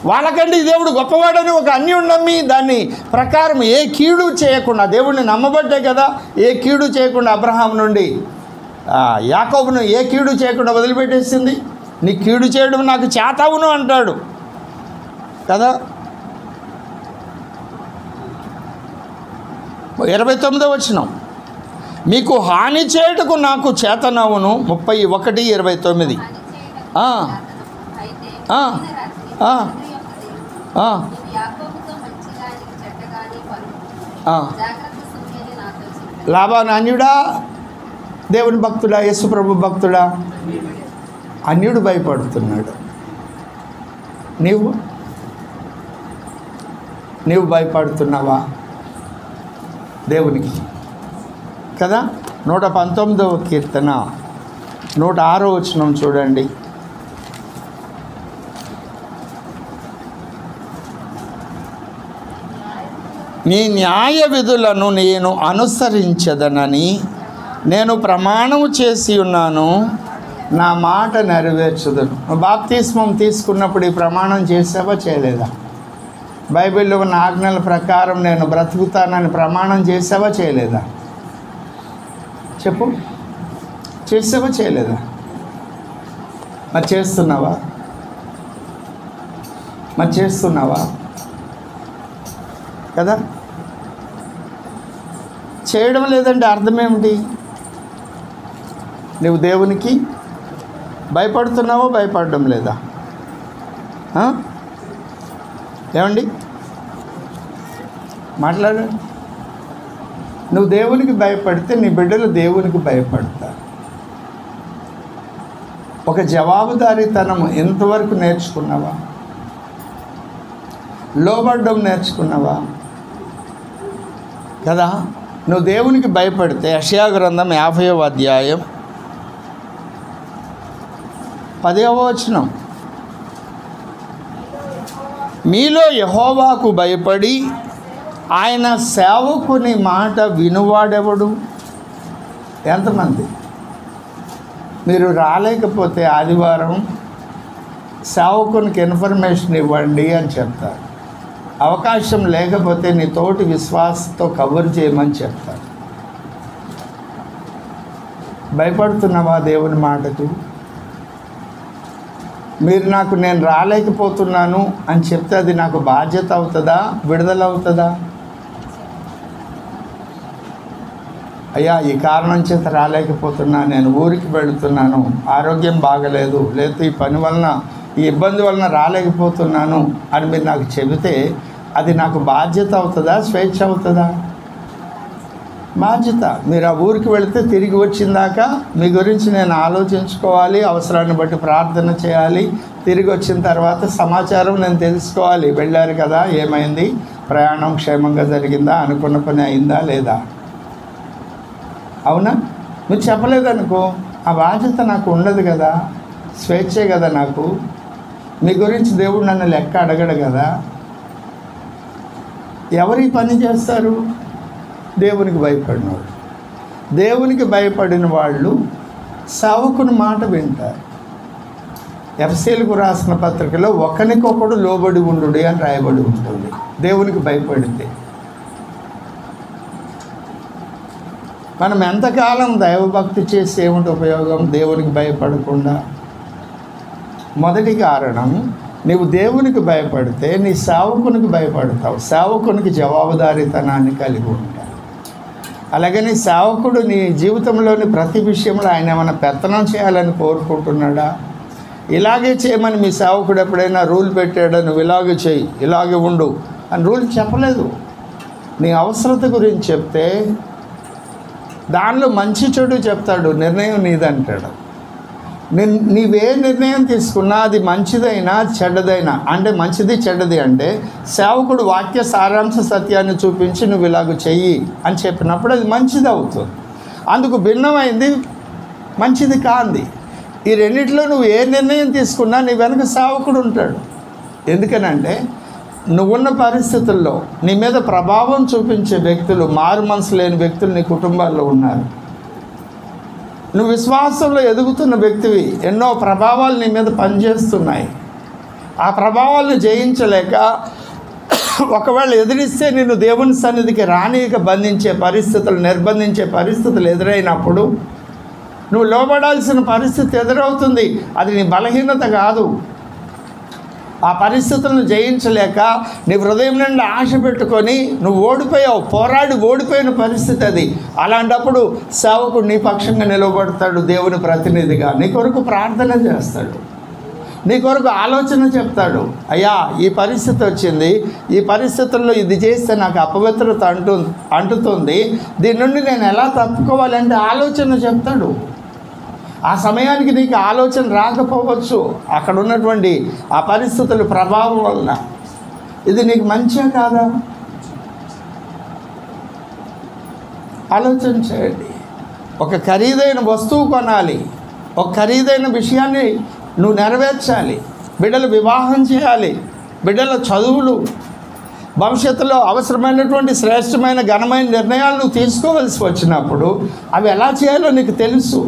వాళ్ళకంటే ఈ దేవుడు గొప్పవాడని ఒక అన్యుడు నమ్మి దాన్ని ప్రకారం ఏ కీడు చేయకుండా, దేవుడిని నమ్మబట్టే కదా ఏ కీడు చేయకుండా అబ్రహాం నుండి యాకోబును ఏ కీడు చేయకుండా వదిలిపెట్టేసింది. నీ కీడు చేయడం నాకు చేతవును అంటాడు కదా. 29వ వచనం, మీకు హాని చేయుటకు నాకు చేతనవును. 31:29. లాబాను అన్యుడా, దేవుని భక్తుడా, యేసు ప్రభు భక్తుడా? అన్యుడు భయపడుతున్నాడు. నీవు భయపడుతున్నావా దేవునికి కదా? 119వ కీర్తన 106వ వచనం చూడండి. నీ న్యాయ విధులను నేను అనుసరించదనని నేను ప్రమాణము చేసి ఉన్నాను, నా మాట నెరవేర్చుదును. బాప్తిస్మం తీసుకున్నప్పుడు ఈ ప్రమాణం చేసావా చేయలేదా? బైబిల్లో ఉన్న ఆజ్ఞల ప్రకారం నేను బ్రతుకుతానని ప్రమాణం చేసావా చేయలేదా? చెప్పు, చేసావా చేయలేదా? మరి చేస్తున్నావా కదా? చేయడం లేదంటే అర్థం ఏమిటి? నువ్వు దేవునికి భయపడుతున్నావో భయపడడం లేదా? ఏమండి మాట్లాడండి. నువ్వు దేవునికి భయపడితే నీ బిడ్డలు దేవునికి భయపడతారు. ఒక జవాబుదారీతనం ఎంతవరకు నేర్చుకున్నావా? లోబడ్డం నేర్చుకున్నావా కదా? నువ్వు దేవునికి భయపడితే యెషయా గ్రంథం 50వ అధ్యాయం 10వ వచనం, మీలో యెహోవాకు భయపడి ఆయన సేవకుని మాట వినువాడెవడు? ఎంతమంది? మీరు రాలేకపోతే ఆదివారం సేవకునికి ఇన్ఫర్మేషన్ ఇవ్వండి అని చెప్తారు. అవకాశం లేకపోతే నీ తోటి విశ్వాసంతో కవర్ చేయమని చెప్తారు. భయపడుతున్నావా దేవుని మాటకు? మీరు నేను రాలేకపోతున్నాను అని చెప్తే అది నాకు బాధ్యత అవుతుందా, విడుదల అవుతుందా? అయ్యా ఈ కారణం చేత రాలేకపోతున్నా, నేను ఊరికి వెళుతున్నాను, ఆరోగ్యం బాగలేదు, లేకపోతే ఈ పని వలన ఈ ఇబ్బంది వలన రాలేకపోతున్నాను అని మీరు నాకు చెబితే అది నాకు బాధ్యత అవుతుందా, స్వేచ్ఛ అవుతుందా? బాధ్యత. మీరు ఆ ఊరికి వెళితే తిరిగి వచ్చిందాక మీ గురించి నేను ఆలోచించుకోవాలి, అవసరాన్ని బట్టి ప్రార్థన చేయాలి. తిరిగి వచ్చిన తర్వాత సమాచారం నేను తెలుసుకోవాలి. వెళ్ళారు కదా, ఏమైంది, ప్రయాణం క్షేమంగా జరిగిందా, అనుకున్న పని అయిందా లేదా? అవునా? మీరు చెప్పలేదనుకో ఆ బాధ్యత నాకు ఉండదు కదా, స్వేచ్ఛే కదా నాకు. మీ గురించి దేవుడు నన్ను లెక్క అడగడు కదా. ఎవరి పని చేస్తారు? దేవునికి భయపడిన వాళ్ళు. దేవునికి భయపడిన వాళ్ళు సేవకుని మాట వింటారు. ఎఫెసీయులకు రాసిన పత్రికలో ఒకరికొకడు లోబడి ఉండు అని రాయబడి ఉంటుంది. దేవునికి భయపడితే మనం ఎంతకాలం దైవభక్తి చేసి ఏమిటి ఉపయోగం దేవునికి భయపడకుండా? మొదటి కారణం, నీవు దేవునికి భయపడితే నీ సేవకునికి భయపడతావు. సేవకునికి జవాబుదారీతనాన్ని కలిగి ఉంటావు. అలాగే నీ సేవకుడు నీ జీవితంలోని ప్రతి విషయంలో ఆయన ఏమైనా పెత్తనం చేయాలని కోరుకుంటున్నాడా? ఇలాగే చేయమని మీ సేవకుడు ఎప్పుడైనా రూల్ పెట్టాడా? నువ్వు ఇలాగే చేయి, ఇలాగే ఉండు అని రూల్ చెప్పలేదు. నీ అవసరత గురించి చెప్తే దానిలో మంచి చెడు చెప్తాడు, నిర్ణయం నీదంటాడు. నీవే నిర్ణయం తీసుకున్నా అది మంచిదైనా చెడ్డదైనా, అంటే మంచిది చెడ్డది అంటే సేవకుడు వాక్య సారాంశ సత్యాన్ని చూపించి నువ్వు ఇలాగ చెయ్యి అని చెప్పినప్పుడు అది మంచిది అవుతుంది. అందుకు భిన్నమైంది మంచిది కాంది. ఈ రెండిట్లో నువ్వు ఏ నిర్ణయం తీసుకున్నా నీ వెనక సేవకుడు ఉంటాడు. ఎందుకనంటే నువ్వున్న పరిస్థితుల్లో నీ మీద ప్రభావం చూపించే వ్యక్తులు, మారు మనసు లేని వ్యక్తులు నీ కుటుంబాల్లో ఉన్నారు. నువ్వు విశ్వాసంలో ఎదుగుతున్న వ్యక్తివి, ఎన్నో ప్రభావాలు నీ మీద పనిచేస్తున్నాయి. ఆ ప్రభావాలను జయించలేక ఒకవేళ ఎదిరిస్తే నిన్ను దేవుని సన్నిధికి రానీయక బంధించే పరిస్థితులు, నిర్బంధించే పరిస్థితులు ఎదురైనప్పుడు నువ్వు లోబడాల్సిన పరిస్థితి ఎదురవుతుంది. అది నీ బలహీనత కాదు. ఆ పరిస్థితులను జయించలేక నీ హృదయం నుండి ఆశ పెట్టుకొని నువ్వు ఓడిపోయావు, పోరాడి ఓడిపోయిన పరిస్థితి అది. అలాంటప్పుడు సేవకుడు నీ పక్షంగా నిలబడతాడు, దేవుని ప్రతినిధిగా నీ కొరకు ప్రార్థన చేస్తాడు, నీ కొరకు ఆలోచన చెప్తాడు. అయ్యా ఈ పరిస్థితి వచ్చింది, ఈ పరిస్థితుల్లో ఇది చేస్తే నాకు అపవిత్రత అంటుతుంది, దీని నుండి నేను ఎలా తప్పుకోవాలంటే ఆలోచన చెప్తాడు. ఆ సమయానికి నీకు ఆలోచన రాకపోవచ్చు, అక్కడ ఉన్నటువంటి ఆ పరిస్థితుల ప్రభావం వలన. ఇది నీకు మంచిగా కాదా? ఆలోచన చేయండి. ఒక ఖరీదైన వస్తువు కొనాలి, ఒక ఖరీదైన విషయాన్ని నువ్వు నెరవేర్చాలి, బిడ్డలు వివాహం చేయాలి, బిడ్డల చదువులు, భవిష్యత్తులో అవసరమైనటువంటి శ్రేష్టమైన ఘనమైన నిర్ణయాలు నువ్వు తీసుకోవాల్సి వచ్చినప్పుడు అవి ఎలా చేయాలో నీకు తెలుసు.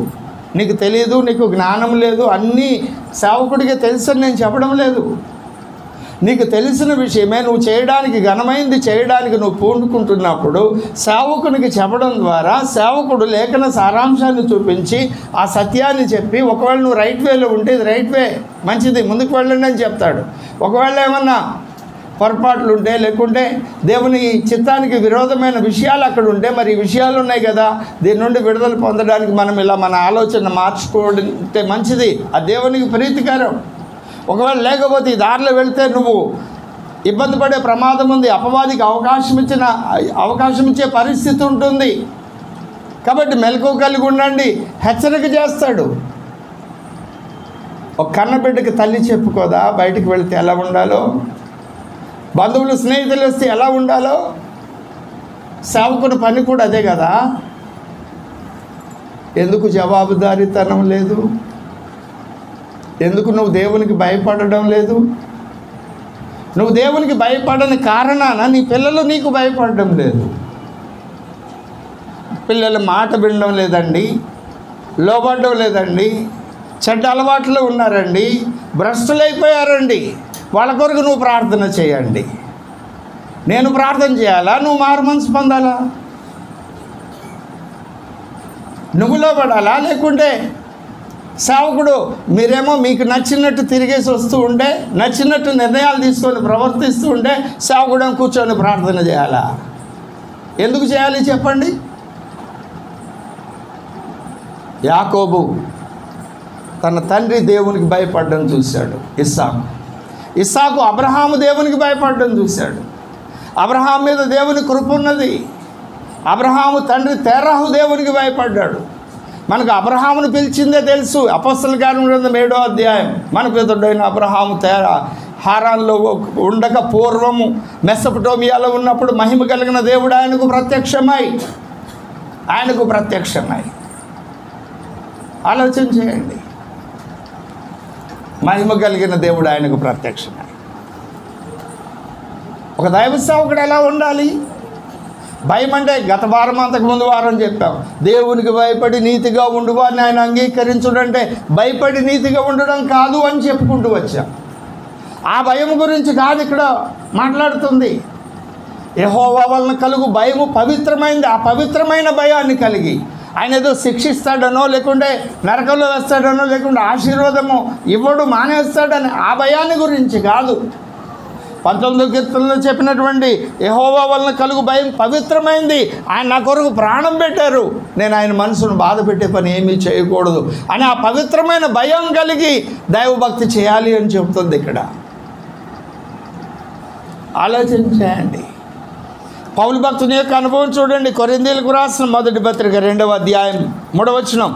నీకు తెలియదు, నీకు జ్ఞానం లేదు, అన్నీ సేవకుడికి తెలుసని నేను చెప్పడం లేదు. నీకు తెలిసిన విషయమే నువ్వు చేయడానికి, ఘనమైంది చేయడానికి నువ్వు పూనుకుంటున్నప్పుడు సేవకునికి చెప్పడం ద్వారా సేవకుడు లేఖన సారాంశాన్ని చూపించి ఆ సత్యాన్ని చెప్పి, ఒకవేళ నువ్వు రైట్ వేలో ఉంటే ఇది రైట్ వే, మంచిది, ముందుకు వెళ్ళండి అని చెప్తాడు. ఒకవేళ ఏమన్నా పొరపాట్లు ఉంటే, లేకుంటే దేవుని చిత్తానికి విరోధమైన విషయాలు అక్కడ ఉంటే, మరి ఈ విషయాలు ఉన్నాయి కదా, దీని నుండి విడుదల పొందడానికి మనం ఇలా మన ఆలోచన మార్చుకుంటే మంచిది, ఆ దేవునికి ప్రీతికరం. ఒకవేళ లేకపోతే ఈ దారిలో వెళితే నువ్వు ఇబ్బంది పడే ప్రమాదం ఉంది, అపవాదికి అవకాశం ఇచ్చే పరిస్థితి ఉంటుంది. కాబట్టి మెలకువ కలిగి ఉండండి, హెచ్చరిక చేస్తాడు. ఒక కన్నబిడ్డకి తల్లి చెప్పుకోదా బయటికి వెళితే ఎలా ఉండాలో, బంధువులు స్నేహితులు వస్తే ఎలా ఉండాలో? సేవకుని పని కూడా అదే కదా. ఎందుకు జవాబుదారీతనం లేదు? ఎందుకు నువ్వు దేవునికి భయపడడం లేదు? నువ్వు దేవునికి భయపడని కారణాన నీ పిల్లలు నీకు భయపడడం లేదు. పిల్లల మాట వినడం లేదండి, లోబడడం లేదండి, చెడ్డ అలవాట్లు ఉన్నారండి, భ్రష్టులైపోయారండి. వాళ్ళ కొరకు నువ్వు ప్రార్థన చేయండి. నేను ప్రార్థన చేయాలా? నువ్వు మారు మనసు పొందాలా? నువ్వు లోబడాలా? లేకుంటే సేవకుడు మీరేమో మీకు నచ్చినట్టు తిరిగేసి వస్తూ ఉంటే, నచ్చినట్టు నిర్ణయాలు తీసుకొని ప్రవర్తిస్తూ ఉంటే సేవకుడు కూర్చొని ప్రార్థన చేయాలా? ఎందుకు చేయాలి చెప్పండి? యాకోబు తన తండ్రి దేవునికి భయపడడం చూశాడు. ఇస్సాకు అబ్రహాము దేవునికి భయపడడం చూశాడు. అబ్రహాం మీద దేవుని కృప ఉన్నది. అబ్రహాము తండ్రి తెరహు దేవునికి భయపడ్డాడు. మనకు అబ్రహామును పిలిచిందే తెలుసు. అపొస్తలుల కార్యములు 7వ అధ్యాయం. మన పితరుడైన అబ్రహాము హారాన్లో ఉండక పూర్వము మెసొపొటేమియాలో ఉన్నప్పుడు మహిమ కలిగిన దేవుడు ఆయనకు ప్రత్యక్షమై ఆలోచన చేయండి. మహిమ కలిగిన దేవుడు ఆయనకు ప్రత్యక్షమై. ఒక దైవ సేవకుడు ఎలా ఉండాలి? భయం అంటే గత వారం అంతకుముందు వారం చెప్పాం. దేవునికి భయపడి నీతిగా ఉండువాన్ని ఆయన అంగీకరించుడంటే భయపడి నీతిగా ఉండడం కాదు అని చెప్పుకుంటూ వచ్చాం. ఆ భయం గురించి కాదు ఇక్కడ మాట్లాడుతుంది. యెహోవా వలన కలుగు భయము పవిత్రమైంది. ఆ పవిత్రమైన భయాన్ని కలిగి ఆయన ఏదో శిక్షిస్తాడనో, లేకుంటే నరకంలో వేస్తాడనో, లేకుంటే ఆశీర్వాదము ఇవ్వడు మానేస్తాడని ఆ భయాన్ని గురించి కాదు. 19వ కీర్తనలో చెప్పినటువంటి యెహోవా వలన కలుగు భయం పవిత్రమైంది. ఆయన నా కొరకు ప్రాణం పెట్టారు, నేను ఆయన మనసును బాధ పెట్టే పని ఏమీ చేయకూడదు అని ఆ పవిత్రమైన భయం కలిగి దైవభక్తి చేయాలి అని చెబుతుంది ఇక్కడ. ఆలోచించండి. పౌలు భక్తుని యొక్క అనుభవం చూడండి. కొరింథీయులకు రాసిన మొదటి పత్రిక 2వ అధ్యాయం 3వ వచనం.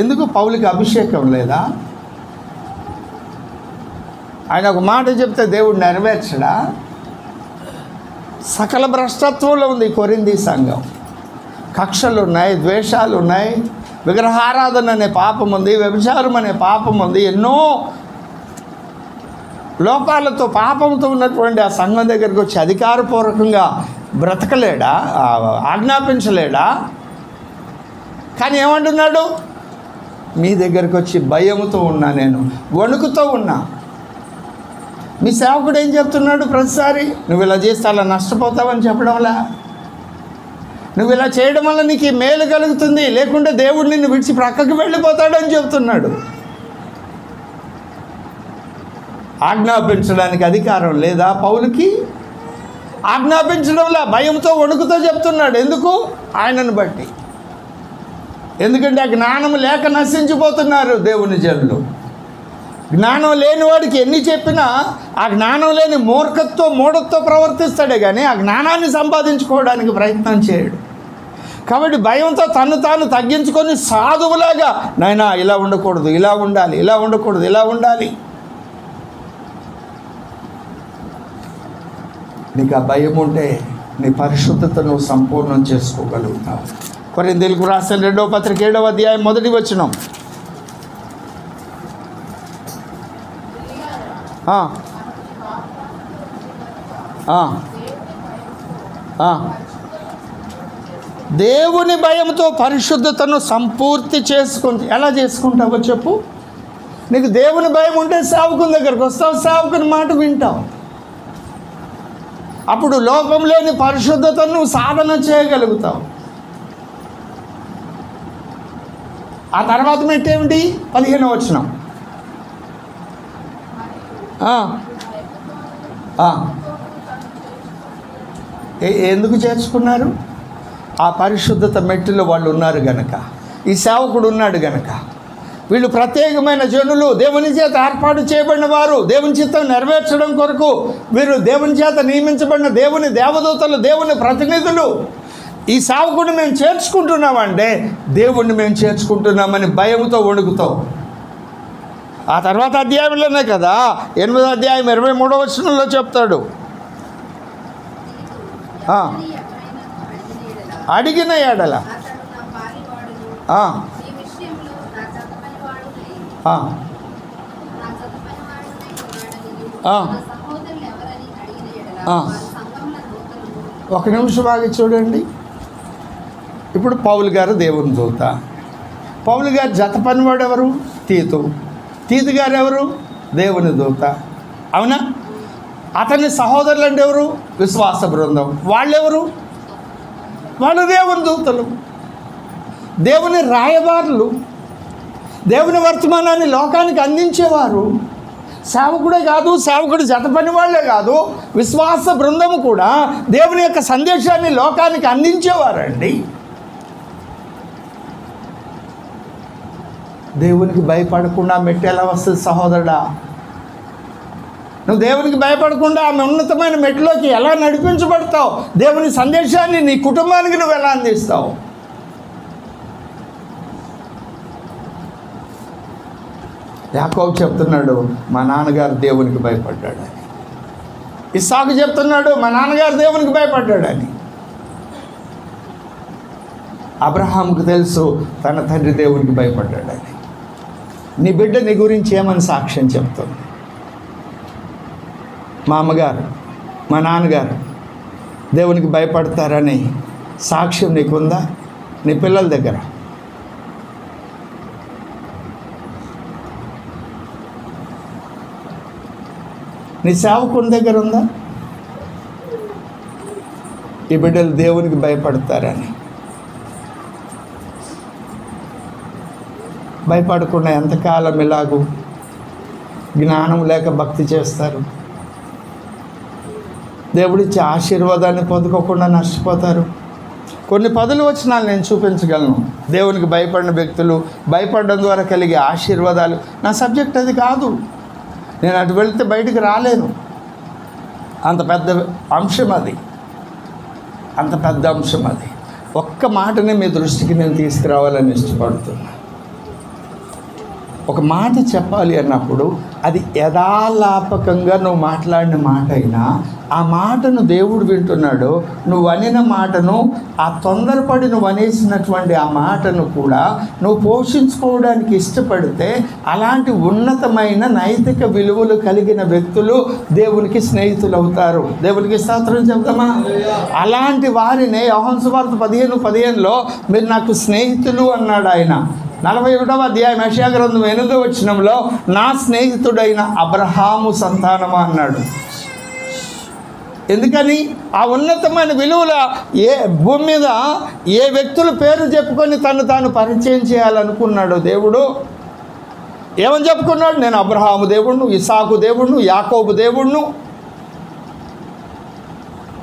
ఎందుకు పౌలుకి అభిషేకం లేదా? ఆయన ఒక మాట చెప్తే దేవుడు నెరవేర్చడా? సకల భ్రష్టత్వంలో ఉంది కొరింథీ సంఘం. కక్షలు ఉన్నాయి, ద్వేషాలు ఉన్నాయి, విగ్రహారాధన అనే పాపం ఉంది, వ్యభిచారం అనే పాపం ఉంది, ఎన్నో లోపాలతో పాపంతో ఉన్నటువంటి ఆ సంఘం దగ్గరికి వచ్చి అధికారపూర్వకంగా బ్రతకలేడా? ఆజ్ఞాపించలేడా? కానీ ఏమంటున్నాడు? మీ దగ్గరికి వచ్చి భయముతో ఉన్నా, నేను వణుకుతో ఉన్నా. మీ సేవకుడు ఏం చెప్తున్నాడు? ప్రతిసారి నువ్వు ఇలా చేస్తే అలా నష్టపోతావని చెప్పడంలా, నువ్వు ఇలా చేయడం వల్ల నీకు ఈ మేలు కలుగుతుంది, లేకుంటే దేవుడు నిన్ను విడిచి ప్రక్కకి వెళ్ళిపోతాడని చెప్తున్నాడు. ఆజ్ఞాపించడానికి అధికారం లేదా పౌలుకి? ఆజ్ఞాపించడంలా భయంతో వణుకుతో చెప్తున్నాడు. ఎందుకు? ఆయనను బట్టి. ఎందుకంటే ఆ జ్ఞానం లేక నశించిపోతున్నారు దేవుని జనులు. జ్ఞానం లేని వాడికి ఎన్ని చెప్పినా ఆ జ్ఞానం లేని మూఢత్తో ప్రవర్తిస్తాడే కానీ ఆ జ్ఞానాన్ని సంపాదించుకోవడానికి ప్రయత్నం చేయడు. కాబట్టి భయంతో తను తాను తగ్గించుకొని సాధువులాగా, నాయనా ఇలా ఉండకూడదు, ఇలా ఉండాలి, ఇలా ఉండకూడదు, ఇలా ఉండాలి. నీకు ఆ భయం ఉంటే నీ పరిశుద్ధతను సంపూర్ణం చేసుకోగలుగుతావు. కొరింథీయులకు రాసిన 2వ పత్రిక 7వ అధ్యాయం 1వ వచనం. దేవుని భయంతో పరిశుద్ధతను సంపూర్తి చేసుకుంది. ఎలా చేసుకుంటావో చెప్పు. నీకు దేవుని భయం ఉంటే సేవకుని దగ్గరకు వస్తావు, సేవకుని మాట వింటావు. అప్పుడు లోపం లేని పరిశుద్ధతను సాధన చేయగలుగుతావు. ఆ తర్వాత మెట్టేమిటి? 15వ వచనం. ఎందుకు చేర్చుకున్నారు? ఆ పరిశుద్ధత మెట్టులో వాళ్ళు ఉన్నారు గనక, ఈ సేవకుడు ఉన్నాడు గనక. వీళ్ళు ప్రత్యేకమైన జనులు, దేవుని చేత ఏర్పాటు చేయబడిన వారు, దేవుని చిత్తం నెరవేర్చడం కొరకు వీరు దేవుని చేత నియమించబడిన దేవుని దేవదూతలు, దేవుని ప్రతినిధులు. ఈ సేవకుడిని మేము చేర్చుకుంటున్నామంటే దేవుణ్ణి మేము చేర్చుకుంటున్నామని భయంతో వణుకుతావు. ఆ తర్వాత అధ్యాయంలోనే కదా 8వ అధ్యాయం 23వ వచనంలో చెప్తాడు, అడిగిన ఎడల ఒక నిమిషం ఆగి చూడండి. ఇప్పుడు పౌలు గారు దేవుని దూత. పౌలు గారు జత పనివాడు ఎవరు? తీతు గారు ఎవరు? దేవుని దూత. అవునా? అతని సహోదరులు అంటే ఎవరు? విశ్వాస బృందం. వాళ్ళెవరు? వాళ్ళు దేవుని దూతలు, దేవుని రాయబారులు, దేవుని వర్తమానాన్ని లోకానికి అందించేవారు. సేవకుడే కాదు, సేవకుడు జత పని వాళ్ళే కాదు, విశ్వాస బృందము కూడా దేవుని యొక్క సందేశాన్ని లోకానికి అందించేవారండి. దేవునికి భయపడకుండా మెట్టు ఎలా వస్తుంది సహోదరుడా? నువ్వు దేవునికి భయపడకుండా ఆమె ఉన్నతమైన మెట్టులోకి ఎలా నడిపించబడతావు? దేవుని సందేశాన్ని నీ కుటుంబానికి నువ్వు ఎలా అందిస్తావు? యాకోబు చెప్తున్నాడు, మా నాన్నగారు దేవునికి భయపడ్డాడని. ఇస్సాకు చెప్తున్నాడు, మా నాన్నగారు దేవునికి భయపడ్డాడని. అబ్రహాముకు తెలుసు తన తండ్రి దేవునికి భయపడ్డాడని. నీ బిడ్డ నీ గురించి ఏమని సాక్ష్యం చెప్తుంది? మా అమ్మగారు, మా నాన్నగారు దేవునికి భయపడతారని సాక్ష్యం నీకుందా? నీ పిల్లల దగ్గర? నీ సేవకుని దగ్గర ఉందా? ఈ బిడ్డలు దేవునికి భయపడతారని. భయపడకుండా ఎంతకాలం ఇలాగూ జ్ఞానం లేక భక్తి చేస్తారు? దేవుడిచ్చే ఆశీర్వాదాన్ని పొందుకోకుండా నష్టపోతారు. కొన్ని పదులు వచనాలు నేను చూపించగలను. దేవునికి భయపడిన వ్యక్తులు భయపడడం ద్వారా కలిగే ఆశీర్వాదాలు. నా సబ్జెక్ట్ అది కాదు. నేను అటు వెళితే బయటికి రాలేను. అంత పెద్ద అంశం అది, అంత పెద్ద అంశం అది. ఒక్క మాటనే మీ దృష్టికి నేను తీసుకురావాలని ఇష్టపడుతున్నా. ఒక మాట చెప్పాలి అన్నప్పుడు అది యథాలాపకంగా నువ్వు మాట్లాడిన మాట అయినా ఆ మాటను దేవుడు వింటున్నాడు. నువ్వు అనిన మాటను, ఆ తొందరపడి నువ్వు అనేసినటువంటి ఆ మాటను కూడా నువ్వు పోషించుకోవడానికి ఇష్టపడితే అలాంటి ఉన్నతమైన నైతిక విలువలు కలిగిన వ్యక్తులు దేవునికి స్నేహితులు అవుతారు. దేవునికి స్తోత్రం చెప్తామా? అలాంటి వారిని యోహాను సువార్త 15:15లో మీరు నాకు స్నేహితులు అన్నాడు ఆయన. 41వ అధ్యాయం యెషయా గ్రంథం 8వ వచనంలో నా స్నేహితుడైన అబ్రహాము సంతానమా అన్నాడు. ఎందుకని? ఆ ఉన్నతమైన విలువల భూమి మీద ఏ వ్యక్తుల పేరు చెప్పుకొని తను తాను పరిచయం చేయాలనుకున్నాడో దేవుడు ఏమని చెప్పుకున్నాడు? నేను అబ్రహాము దేవుడును, ఇస్సాకు దేవుడును, యాకోబు దేవుడును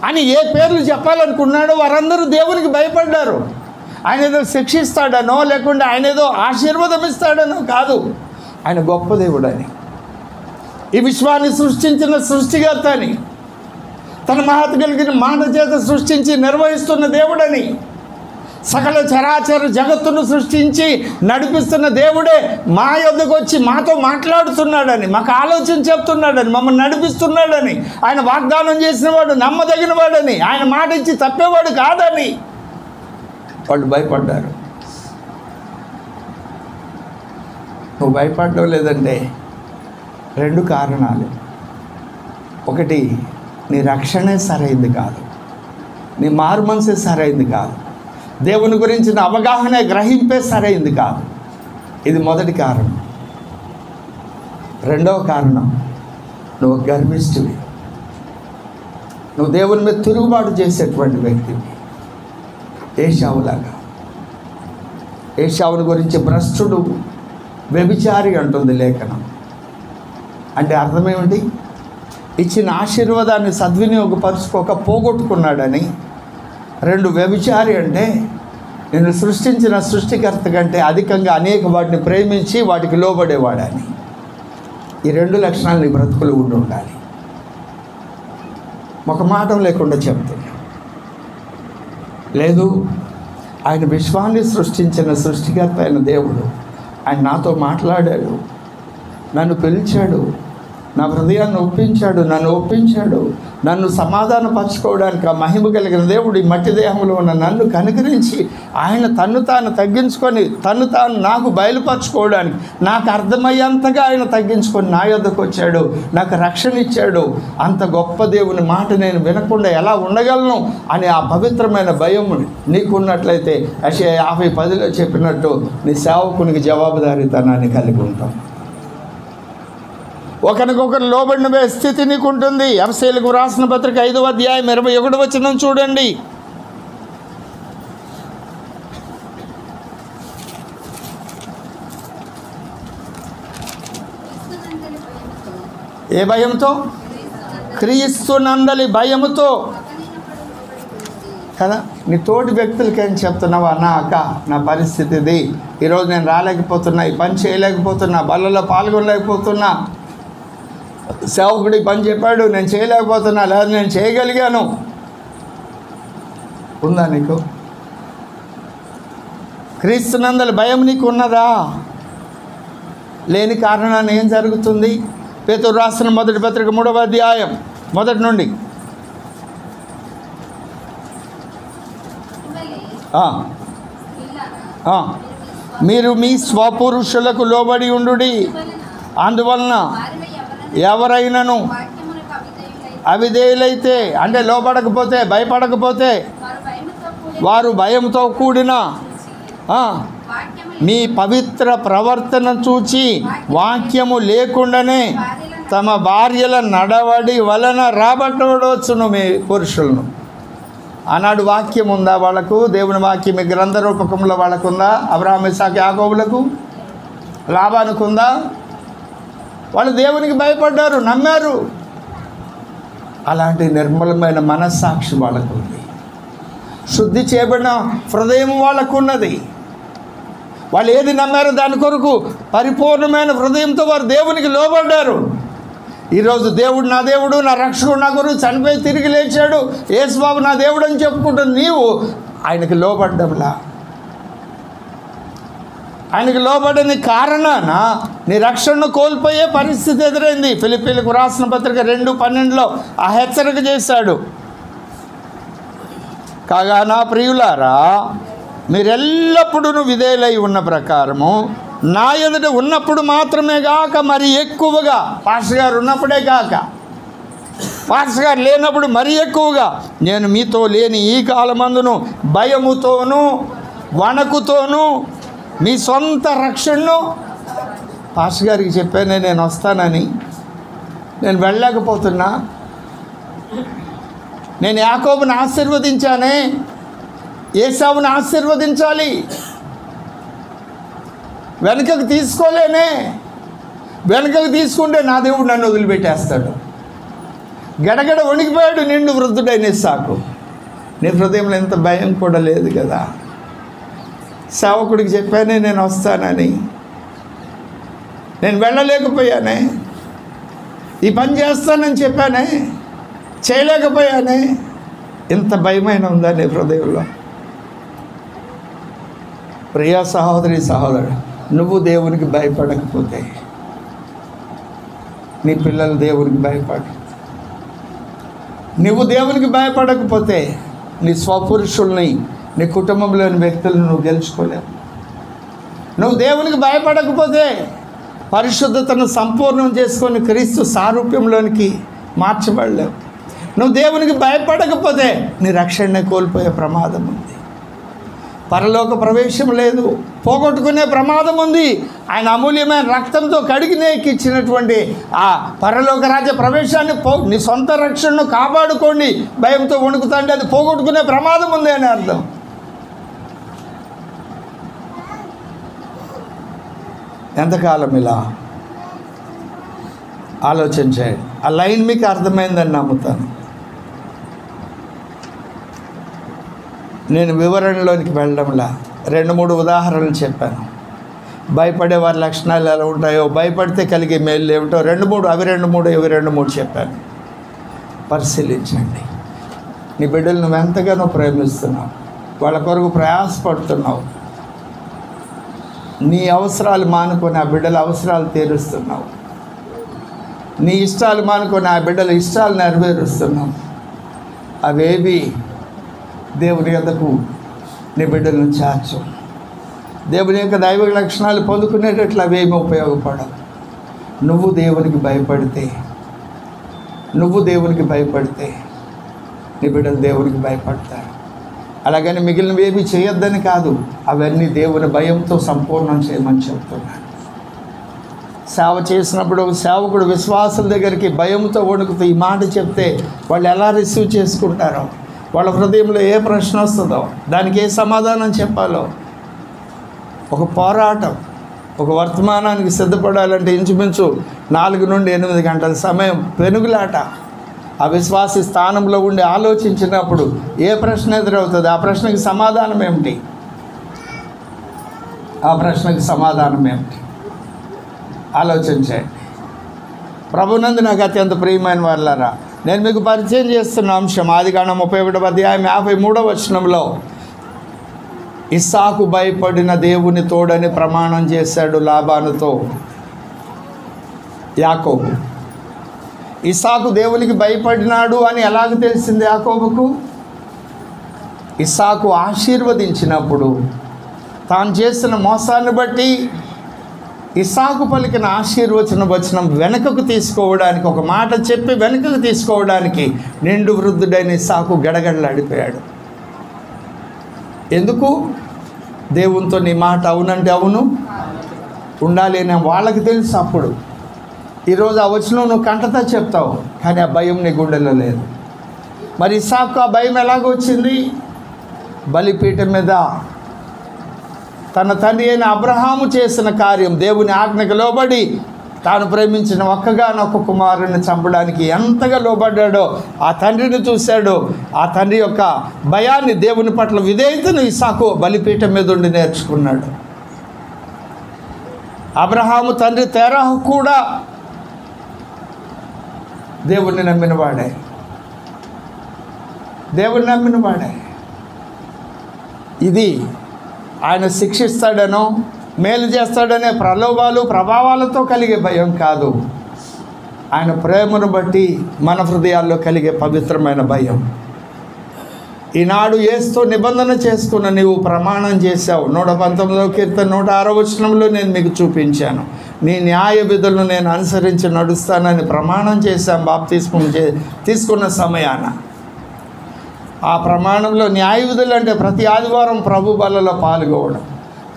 అని ఏ పేర్లు చెప్పాలనుకున్నాడో వారందరూ దేవునికి భయపడ్డారు. ఆయన ఏదో శిక్షిస్తాడనో లేకుంటే ఆయన ఏదో ఆశీర్వాదం ఇస్తాడనో కాదు, ఆయన గొప్ప దేవుడని, ఈ విశ్వాన్ని సృష్టించిన సృష్టికర్త అని, తన మహత్ కలిగిన మాట చేత సృష్టించి నిర్వహిస్తున్న దేవుడని, సకల చరాచర జగత్తును సృష్టించి నడిపిస్తున్న దేవుడే మా యొద్దకు వచ్చి మాతో మాట్లాడుతున్నాడని, మాకు ఆలోచన చెప్తున్నాడని, మమ్మల్ని నడిపిస్తున్నాడని, ఆయన వాగ్దానం చేసిన వాడు నమ్మదగిన వాడని, ఆయన మాట ఇచ్చి తప్పేవాడు కాదని వాళ్ళు భయపడ్డారు. నువ్వు భయపడడం లేదంటే 2 కారణాలు. ఒకటి, నీ రక్షణే సరైంది కాదు, నీ మారుమనసే సరైంది కాదు, దేవుని గురించిన అవగాహన గ్రహింపే సరైంది కాదు. ఇది మొదటి కారణం. రెండవ కారణం, నువ్వు గర్విష్ఠువి, నువ్వు దేవుని మీద తిరుగుబాటు చేసేటువంటి వ్యక్తివి. ఏశావులాగా. ఏశావుని గురించి భ్రష్టుడు, వ్యభిచారి అంటుంది లేఖనం. అంటే అర్థం ఏమిటి? ఇచ్చిన ఆశీర్వాదాన్ని సద్వినియోగపరుచుకోక పోగొట్టుకున్నాడని. 2, వ్యభిచారి అంటే నేను సృష్టించిన సృష్టికర్త కంటే అధికంగా అనేక వాటిని ప్రేమించి వాటికి లోబడేవాడని. ఈ 2 లక్షణాలు నీ బ్రతుకులు ఉండాలి. ఒక మాట లేకుండా చెప్తున్నా, లేదు, ఆయన విశ్వాన్ని సృష్టించిన సృష్టికర్త అయిన దేవుడు ఆయన నాతో మాట్లాడాడు, నన్ను పిలిచాడు, నా హృదయాన్ని ఒప్పించాడు, నన్ను సమాధానపరచుకోవడానికి ఆ మహిమ కలిగిన దేవుడు ఈ మట్టి దేహంలో ఉన్న నన్ను కనుకరించి ఆయన తన్ను తాను తగ్గించుకొని తన్ను తాను నాకు బయలుపరచుకోవడానికి నాకు అర్థమయ్యేంతగా ఆయన తగ్గించుకొని నా యొద్దకు వచ్చాడు, నాకు రక్షణ ఇచ్చాడు. అంత గొప్ప దేవుని మాట నేను వినకుండా ఎలా ఉండగలను అనే ఆ పవిత్రమైన భయం నీకున్నట్లయితే యెషయా 50:10 చెప్పినట్టు నీ సేవకునికి జవాబుదారీతనాన్ని కలిగి ఉంటాం. ఒకరికొకరు లోబడిన స్థితి నీకు ఉంటుంది. ఎఫెసీయులకు రాసిన పత్రిక 5వ అధ్యాయం 21వ వచనం చూడండి. ఏ భయంతో? క్రీస్తునందలి భయముతో కదా. నీ తోటి వ్యక్తులకి ఏం చెప్తున్నావా? నా అక్క, నా పరిస్థితి ఇది, ఈరోజు నేను రాలేకపోతున్నా, ఈ పని చేయలేకపోతున్నా, బలలో పాల్గొనలేకపోతున్నా, సేవకుడి పని చెప్పాడు నేను చేయలేకపోతున్నా, లేదా నేను చేయగలిగాను. ఉందా నీకు? క్రీస్తునందలి భయం నీకు ఉన్నదా? లేని కారణాన్ని ఏం జరుగుతుంది? పేతురు రాసిన మొదటి పత్రిక 3వ అధ్యాయం 1 నుండి మీరు మీ స్వపురుషులకు లోబడి ఉండుడి, అందువలన ఎవరైనాను అవిధేయులైతే, అంటే లోపడకపోతే, భయపడకపోతే, వారు భయంతో కూడిన మీ పవిత్ర ప్రవర్తన చూచి వాక్యము లేకుండానే తమ భార్యల నడవడి వలన రాబట్టవచ్చును మీ పురుషులను. ఆనాడు వాక్యం ఉందా వాళ్ళకు? దేవుని వాక్యం గ్రంథ రూపకంలో వాళ్ళకుందా? అబ్రహాము ఇస్సాకు యాకోబులకు, లాబానుకు ఉందా? వాళ్ళు దేవునికి భయపడ్డారు, నమ్మారు. అలాంటి నిర్మలమైన మనస్సాక్షి వాళ్ళకు ఉంది, శుద్ధి చేయబడిన హృదయం వాళ్ళకు ఉన్నది. వాళ్ళు ఏది నమ్మారో దాని కొరకు పరిపూర్ణమైన హృదయంతో వారు దేవునికి లోబడ్డారు. ఈరోజు దేవుడు నా దేవుడు, నా రక్షకుడు, నా గురువు, చనిపోయి తిరిగి లేచాడు, యేసుబాబు నా దేవుడు అని చెప్పుకుంటున్న నీవు ఆయనకి లోబడ్డంలా, ఆయనకి లోబడని కారణాన నీ రక్షణను కోల్పోయే పరిస్థితి ఎదురైంది. ఫిలిప్పీలకు రాసిన పత్రిక 2:12 ఆ హెచ్చరిక చేశాడు. కాగా నా ప్రియులారా, మీరెల్లప్పుడూ విధేయులై ఉన్న ప్రకారము నా ఎదుట ఉన్నప్పుడు మాత్రమే కాక మరి ఎక్కువగా, పాస్టర్ గారు ఉన్నప్పుడే కాక, పాస్టర్ గారు లేనప్పుడు మరీ ఎక్కువగా నేను మీతో లేని ఈ కాలమందును భయముతోనూ వణకుతోనూ మీ సొంత రక్షణను పాస్టర్ గారికి చెప్పానే నేను వస్తానని, నేను వెళ్ళలేకపోతున్నా, నేను యాకోబుని ఆశీర్వదించానే, ఏసావుని ఆశీర్వదించాలి, వెనుకకు తీసుకోలేనే, వెనుకకు తీసుకుంటే నా దేవుడు నన్ను వదిలిపెట్టేస్తాడు. గడగడ వణికిపోయాడు నిండు వృద్ధుడైన ఇస్సాకు. నీ హృదయంలో ఎంత భయం కూడా లేదు కదా. సేవకుడికి చెప్పానే నేను వస్తానని, నేను వెళ్ళలేకపోయానే, ఈ పని చేస్తానని చెప్పానే, చేయలేకపోయానే. ఇంత భయమైన ఉందా నీ హృదయంలో? ప్రియా సహోదరి సహోదరుడు, నువ్వు దేవునికి భయపడకపోతే నీ పిల్లలు దేవునికి భయపడరు. నువ్వు దేవునికి భయపడకపోతే నీ స్వపురుషుల్ని, నీ కుటుంబంలోని వ్యక్తులను నువ్వు గెలుచుకోలేవు. నువ్వు దేవునికి భయపడకపోతే పరిశుద్ధతను సంపూర్ణం చేసుకొని క్రీస్తు సారూప్యంలోనికి మార్చబడలేవు. నువ్వు దేవునికి భయపడకపోతే నీ రక్షణనే కోల్పోయే ప్రమాదం ఉంది. పరలోక ప్రవేశం లేదు, పోగొట్టుకునే ప్రమాదం ఉంది. ఆయన అమూల్యమైన రక్తంతో కడిగి ఎక్కించినటువంటి ఆ పరలోక రాజ్య ప్రవేశాన్ని నీ సొంత రక్షణను కాపాడుకోండి, భయంతో వణుకుతాండి, అది పోగొట్టుకునే ప్రమాదం ఉంది అని అర్థం. ఎంతకాలం ఇలా ఆలోచించండి. ఆ లైన్ మీకు అర్థమైందని నమ్ముతాను. నేను వివరణలోనికి వెళ్ళడంలా 2-3 ఉదాహరణలు చెప్పాను. భయపడే వారి లక్షణాలు ఎలా ఉంటాయో, భయపడితే కలిగే మేలు ఏమిటో 2-3 చెప్పాను. పరిశీలించండి. నీ బిడ్డలు నువ్వు ఎంతగానో ప్రేమిస్తున్నావు, వాళ్ళ కొరకు ప్రయాసపడుతున్నావు. నీ అవసరాలు మానుకొని ఆ బిడ్డల అవసరాలు తీరుస్తున్నావు. నీ ఇష్టాలు మానుకొని ఆ బిడ్డల ఇష్టాలు నెరవేరుస్తున్నావు. అవేవి దేవుని యొద్దకు నీ బిడ్డలను చేర్చు. దేవుని యొక్క దైవ లక్షణాలు పొందుకునేటట్లు అవేమి ఉపయోగపడవు. నువ్వు దేవునికి భయపడితే నీ బిడ్డలు దేవునికి భయపడతారు. అలాగని మిగిలినవి ఏమి చేయొద్దని కాదు, అవన్నీ దేవుని భయంతో సంపూర్ణం చేయమని చెప్తున్నాను. సేవ చేసినప్పుడు సేవకుడు విశ్వాసుల దగ్గరికి భయంతో వణుకుతూ ఈ మాట చెప్తే వాళ్ళు ఎలా రిసీవ్ చేసుకుంటారో, వాళ్ళ హృదయంలో ఏ ప్రశ్న వస్తుందో, దానికి ఏ సమాధానం చెప్పాలో, ఒక పోరాటం, ఒక వర్తమానానికి సిద్ధపడాలంటే ఇంచుమించు 4 నుండి 8 గంటల సమయం పెనుగులాట. ఆ విశ్వాసి స్థానంలో ఉండి ఆలోచించినప్పుడు ఏ ప్రశ్న ఎదురవుతుంది, ఆ ప్రశ్నకి సమాధానం ఏమిటి, ఆలోచించండి. ప్రభునందు నాకు అత్యంత ప్రియమైన వాళ్ళారా, నేను మీకు పరిచయం చేస్తున్న అంశం ఆదికాండం 31వ అధ్యాయం 53వ వచనంలో ఇస్సాకు భయపడిన దేవుని తోడని ప్రమాణం చేశాడు లాబానుతో యాకోబు. ఇస్సాకు దేవునికి భయపడినాడు అని ఎలాగ తెలిసింది యాకోబుకు? ఇస్సాకు ఆశీర్వదించినప్పుడు తాను చేసిన మోసాన్ని బట్టి ఇస్సాకు పలికిన వచనం వెనుకకు తీసుకోవడానికి, ఒక మాట చెప్పి వెనుకకు తీసుకోవడానికి నిండు వృద్ధుడైన ఇస్సాకు గడగడలాడిపోయాడు. ఎందుకు? దేవునితో నీ మాట అవునంటే అవును ఉండాలి అని వాళ్ళకి తెలుసు. అప్పుడు ఈరోజు ఆ వచనం నువ్వు కంటతా చెప్తావు, కానీ ఆ భయం నీ గుండెలో లేదు. మరి ఇస్సాకు ఆ భయం ఎలాగొచ్చింది? బలిపీఠం మీద తన తండ్రి అయిన అబ్రహాము చేసిన కార్యం, దేవుని ఆజ్ఞకు లోబడి తాను ప్రేమించిన ఒక్కగానొక్క కుమారుని చంపడానికి ఎంతగా లోబడ్డాడో ఆ తండ్రిని చూశాడు. ఆ తండ్రి యొక్క భయాన్ని, దేవుని పట్ల విధేయతను ఇస్సాకు బలిపీఠం మీద ఉండి నేర్చుకున్నాడు. అబ్రహాము తండ్రి తెరహు కూడా దేవుణ్ణి నమ్మినవాడే. ఇది ఆయన శిక్షిస్తాడనో మేలు చేస్తాడనే ప్రలోభాలు ప్రభావాలతో కలిగే భయం కాదు, ఆయన ప్రేమను బట్టి మన హృదయాల్లో కలిగే పవిత్రమైన భయం. ఈనాడు యేసుతో నిబంధన చేసుకున్న నీవు ప్రమాణం చేశావు. 119వ కీర్తన 106వ వచనంలో నేను మీకు చూపించాను. నీ న్యాయ విధులను నేను అనుసరించి నడుస్తానని ప్రమాణం చేశాం బాప్తిస్మం తీసుకున్న సమయాన. ఆ ప్రమాణంలో న్యాయ విధులు అంటే ప్రతి ఆదివారం ప్రభు బలలో పాల్గొవడం,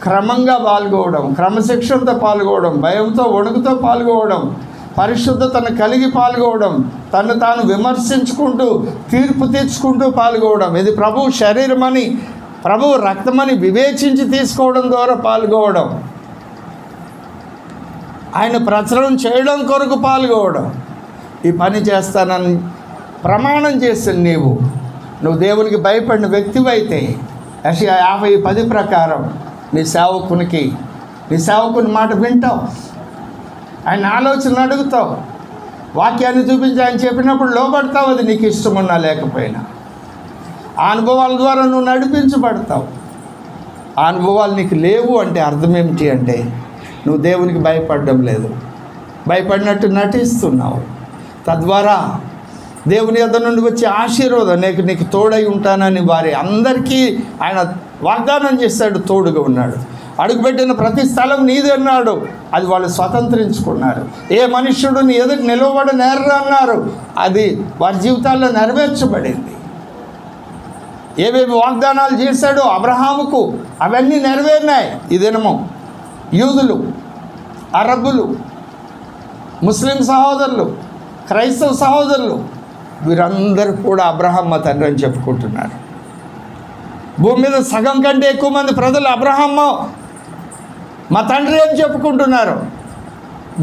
క్రమంగా పాల్గొవడం, క్రమశిక్షణతో పాల్గొవడం, భయంతో వణుకుతో పాల్గొవడం, పరిశుద్ధతను కలిగి పాల్గొవడం, తను తాను విమర్శించుకుంటూ తీర్పు తెచ్చుకుంటూ పాల్గొవడం, ఇది ప్రభు శరీరమని ప్రభు రక్తమని వివేచించి తీసుకోవడం ద్వారా పాల్గొవడం, ఆయన ప్రచురం చేయడం కొరకు పాల్గొవడం. ఈ పని చేస్తానని ప్రమాణం చేసిన నువ్వు దేవునికి భయపడిన వ్యక్తివైతే యెషయా 50:10 ప్రకారం నీ సేవకుని మాట వింటావు, ఆయన ఆలోచన అడుగుతావు, వాక్యాన్ని చూపించి ఆయన చెప్పినప్పుడు లోబడతావు. అది నీకు ఇష్టమున్నా లేకపోయినా ఆ అనుభవాల ద్వారా నువ్వు నడిపించబడతావు. ఆ అనుభవాలు నీకు లేవు అంటే అర్థం ఏమిటి అంటే నువ్వు దేవునికి భయపడడం లేదు, భయపడినట్టు నటిస్తున్నావు. తద్వారా దేవుని యొద్ద నుండి వచ్చే ఆశీర్వాదం నీకు తోడై ఉంటానని వారి అందరికీ ఆయన వాగ్దానం చేశాడు, తోడుగా ఉన్నాడు. అడుగుపెట్టిన ప్రతి స్థలం నీది అన్నాడు, అది వాళ్ళు స్వతంత్రించుకున్నారు. ఏ మనుష్యుడు నీ ఎదుటి నిలవబడి నేర్రు అన్నారు, అది వారి జీవితాల్లో నెరవేర్చబడింది. ఏవేవి వాగ్దానాలు చేశాడో అబ్రహాముకు అవన్నీ నెరవేరినాయి. ఈ దినము యూదులు, అరబ్బులు, ముస్లిం సహోదరులు, క్రైస్తవ సహోదరులు వీరందరూ కూడా అబ్రహాం మా తండ్రి అని చెప్పుకుంటున్నారు. భూమి మీద సగం కంటే ఎక్కువ మంది ప్రజలు అబ్రహాం మా తండ్రి అని చెప్పుకుంటున్నారు.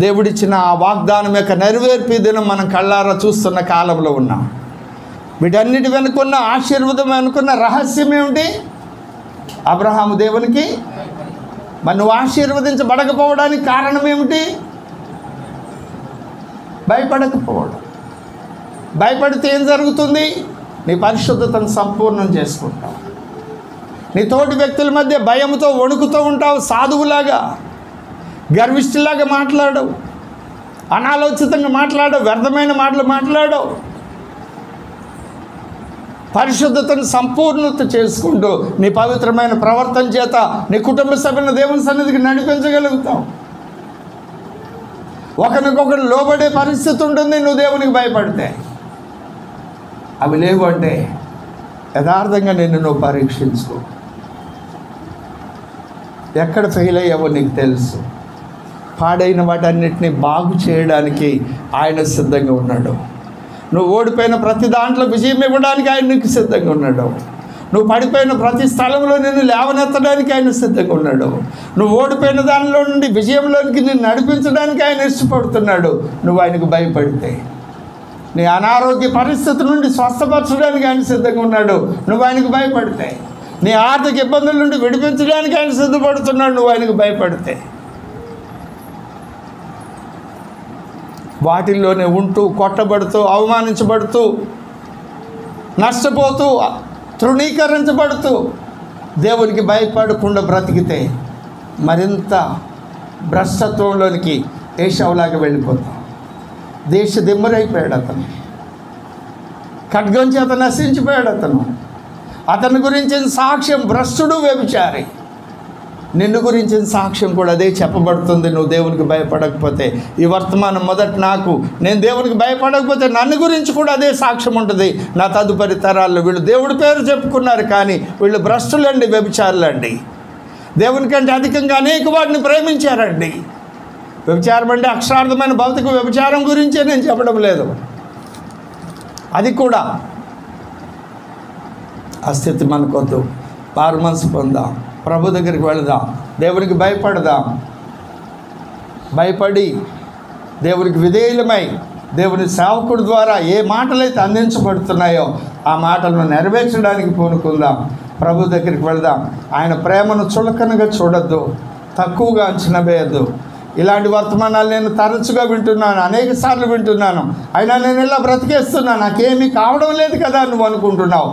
దేవుడిచ్చిన ఆ వాగ్దానం యొక్క నెరవేర్పి దినం మనం కళ్ళారా చూస్తున్న కాలంలో ఉన్నాం. వీటన్నిటి వెనుకున్న ఆశీర్వాదం వెనుకున్న రహస్యం ఏమిటి? అబ్రహాము దేవునికి. మరి నువ్వు ఆశీర్వదించబడకపోవడానికి కారణం ఏమిటి? భయపడకపోవడం. భయపడితే ఏం జరుగుతుంది? నీ పరిశుద్ధతను సంపూర్ణం చేసుకుంటావు. నీ తోటి వ్యక్తుల మధ్య భయంతో వణుకుతూ ఉంటావు, సాధువులాగా గర్విష్ఠులాగా మాట్లాడవు, అనాలోచితంగా మాట్లాడవు, వ్యర్థమైన మాటలు మాట్లాడవు. పరిశుద్ధతను సంపూర్ణత చేసుకుంటూ నీ పవిత్రమైన ప్రవర్తన చేత నీ కుటుంబ సభ్యులను దేవుని సన్నిధికి నడిపించగలుగుతావు. ఒకరికొకరు లోబడే పరిస్థితి ఉంటుంది నువ్వు దేవునికి భయపడితే. అవి లేవు అంటే యథార్థంగా నిన్ను నువ్వు పరీక్షించుకో. ఎక్కడ ఫెయిల్ అయ్యావో నీకు తెలుసు. పాడైన వాటన్నిటిని బాగు చేయడానికి ఆయన సిద్ధంగా ఉన్నాడు. నువ్వు ఓడిపోయిన ప్రతి దాంట్లో విజయం ఇవ్వడానికి ఆయన నీకు సిద్ధంగా ఉన్నాడు. నువ్వు పడిపోయిన ప్రతి స్థలంలో నిన్ను లేవనెత్తడానికి ఆయన సిద్ధంగా ఉన్నాడు. నువ్వు ఓడిపోయిన దానిలో నుండి విజయంలోనికి నిన్ను నడిపించడానికి ఆయన ఇష్టపడుతున్నాడు. నువ్వు ఆయనకు భయపడితే. నీ అనారోగ్య పరిస్థితి నుండి స్వస్థపరచడానికి ఆయన సిద్ధంగా ఉన్నాడు. నువ్వు ఆయనకు భయపడితే. నీ ఆర్థిక ఇబ్బందుల నుండి విడిపించడానికి ఆయన సిద్ధపడుతున్నాడు. నువ్వు ఆయనకు భయపడితే. వాటిల్లోనే ఉంటూ కొట్టబడుతూ అవమానించబడుతూ నష్టపోతూ తృణీకరించబడుతూ దేవునికి భయపడకుండా బ్రతికితే మరింత భ్రష్టత్వంలోనికి ఏశావులాగా వెళ్ళిపోతాం. దేశ దిమ్మరైపోయాడు అతను. ఖడ్గం చేత నశించిపోయాడు అతను. అతని గురించిన సాక్ష్యం భ్రష్టుడు, వ్యభిచారి. నిన్ను గురించిన సాక్ష్యం కూడా అదే చెప్పబడుతుంది. నువ్వు దేవునికి భయపడకపోతే ఈ వర్తమానం మొదట నేను దేవునికి భయపడకపోతే నన్ను గురించి కూడా అదే సాక్ష్యం ఉంటుంది. నా తదుపరి తరాల్లో వీళ్ళు దేవుడి పేరు చెప్పుకున్నారు, కానీ వీళ్ళు భ్రష్టులండి, వ్యభిచారులండి. దేవుని కంటే అధికంగా అనేక వాటిని ప్రేమించారండి. వ్యభిచారం అంటే అక్షరార్థమైన భౌతిక వ్యభిచారం గురించే నేను చెప్పడం లేదు. అది కూడా ఆ స్థితి మనకొద్దు. మారు మనసు పొందాం, ప్రభు దగ్గరికి వెళదాం, దేవునికి భయపడదాం. భయపడి దేవునికి విధేయులమై దేవుని సేవకుడి ద్వారా ఏ మాటలైతే అందించబడుతున్నాయో ఆ మాటలను నెరవేర్చడానికి పూనుకుందాం. ప్రభు దగ్గరికి వెళదాం. ఆయన ప్రేమను చులకనగా చూడొద్దు, తక్కువగా అంచనా వేయద్దు. ఇలాంటి వర్తమానాలు నేను తరచుగా వింటున్నాను, అనేక సార్లు వింటున్నాను. అయినా నేను ఇలా బ్రతికేస్తున్నాను, నాకేమీ కావడం లేదు కదా నువ్వు అనుకుంటున్నావు.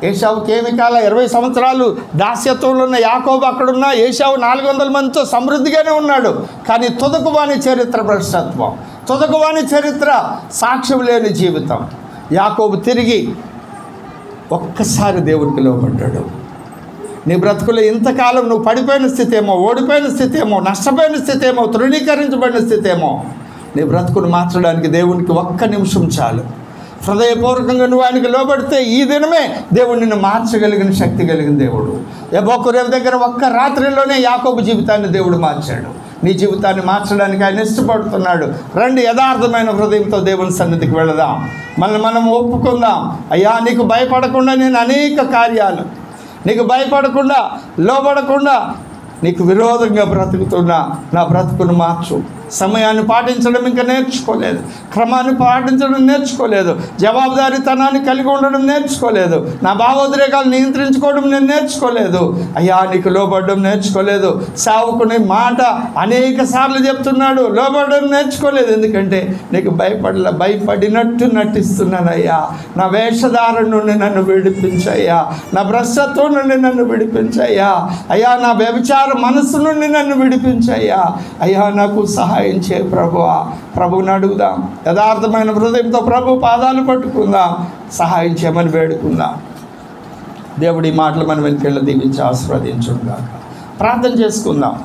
ఏశావుకి ఏమి కాల 20 సంవత్సరాలు దాస్యత్వంలో ఉన్న యాకోబు అక్కడున్న ఏశావు 400 మందితో సమృద్ధిగానే ఉన్నాడు. కానీ తుదకువాని చరిత్ర భ్రష్టత్వం, తుదకువాని చరిత్ర సాక్ష్యం లేని జీవితం. యాకోబు తిరిగి ఒక్కసారి దేవునికి లోబడ్డాడు. నీ బ్రతుకులో ఇంతకాలం నువ్వు పడిపోయిన స్థితి ఏమో, ఓడిపోయిన స్థితి ఏమో, నష్టపోయిన స్థితి ఏమో, తృణీకరించబడిన స్థితి ఏమో, నీ బ్రతుకును మార్చడానికి దేవునికి ఒక్క నిమిషం చాలు. హృదయపూర్వకంగా నువ్వు ఆయనకి లోబడితే ఈ దినమే దేవుడు నిన్ను మార్చగలిగిన శక్తి కలిగిన దేవుడు. యెహోవా దగ్గర ఒక్క రాత్రిలోనే యాకోబు జీవితాన్ని దేవుడు మార్చాడు. నీ జీవితాన్ని మార్చడానికి ఆయన ఇష్టపడుతున్నాడు. రండి, యథార్థమైన హృదయంతో దేవుని సన్నిధికి వెళదాం. మనం ఒప్పుకుందాం. అయ్యా, నీకు భయపడకుండా నేను అనేక కార్యాలు, నీకు భయపడకుండా లోబడకుండా నీకు విరోధంగా బ్రతుకుతున్నా నా బ్రతుకును మార్చు. సమయాన్ని పాటించడం ఇంకా నేర్చుకోలేదు, క్రమాన్ని పాటించడం నేర్చుకోలేదు, జవాబుదారీతనాన్ని కలిగి ఉండడం నేర్చుకోలేదు, నా భావోద్రేకాలు నియంత్రించుకోవడం నేను నేర్చుకోలేదు. అయ్యా, నీకు లోబడడం నేర్చుకోలేదు. సేవకుని మాట అనేక సార్లు చెప్తున్నాడు, లోబడడం నేర్చుకోలేదు. ఎందుకంటే నీకు భయపడినట్టు నటిస్తున్నానయ్యా. నా వేషధారణ నుండి నన్ను విడిపించయ్యా, నా భ్రష్టత్వం నుండి నన్ను విడిపించయ్యా. అయ్యా, నా వ్యభిచార మనసు నుండి నన్ను విడిపించయ్యా. అయ్యా, నాకు సహాయం చే ప్రభువా. ప్రభువుని అడుగుదాం. యథార్థమైన హృదయంతో ప్రభు పాదాలు పట్టుకుందాం. సహాయం చేయమని వేడుకుందాం. దేవుడి మాటలు మనం వెనుకెళ్ళ దీవించి ఆశీర్వదించుగాక. ప్రార్థన చేసుకుందాం.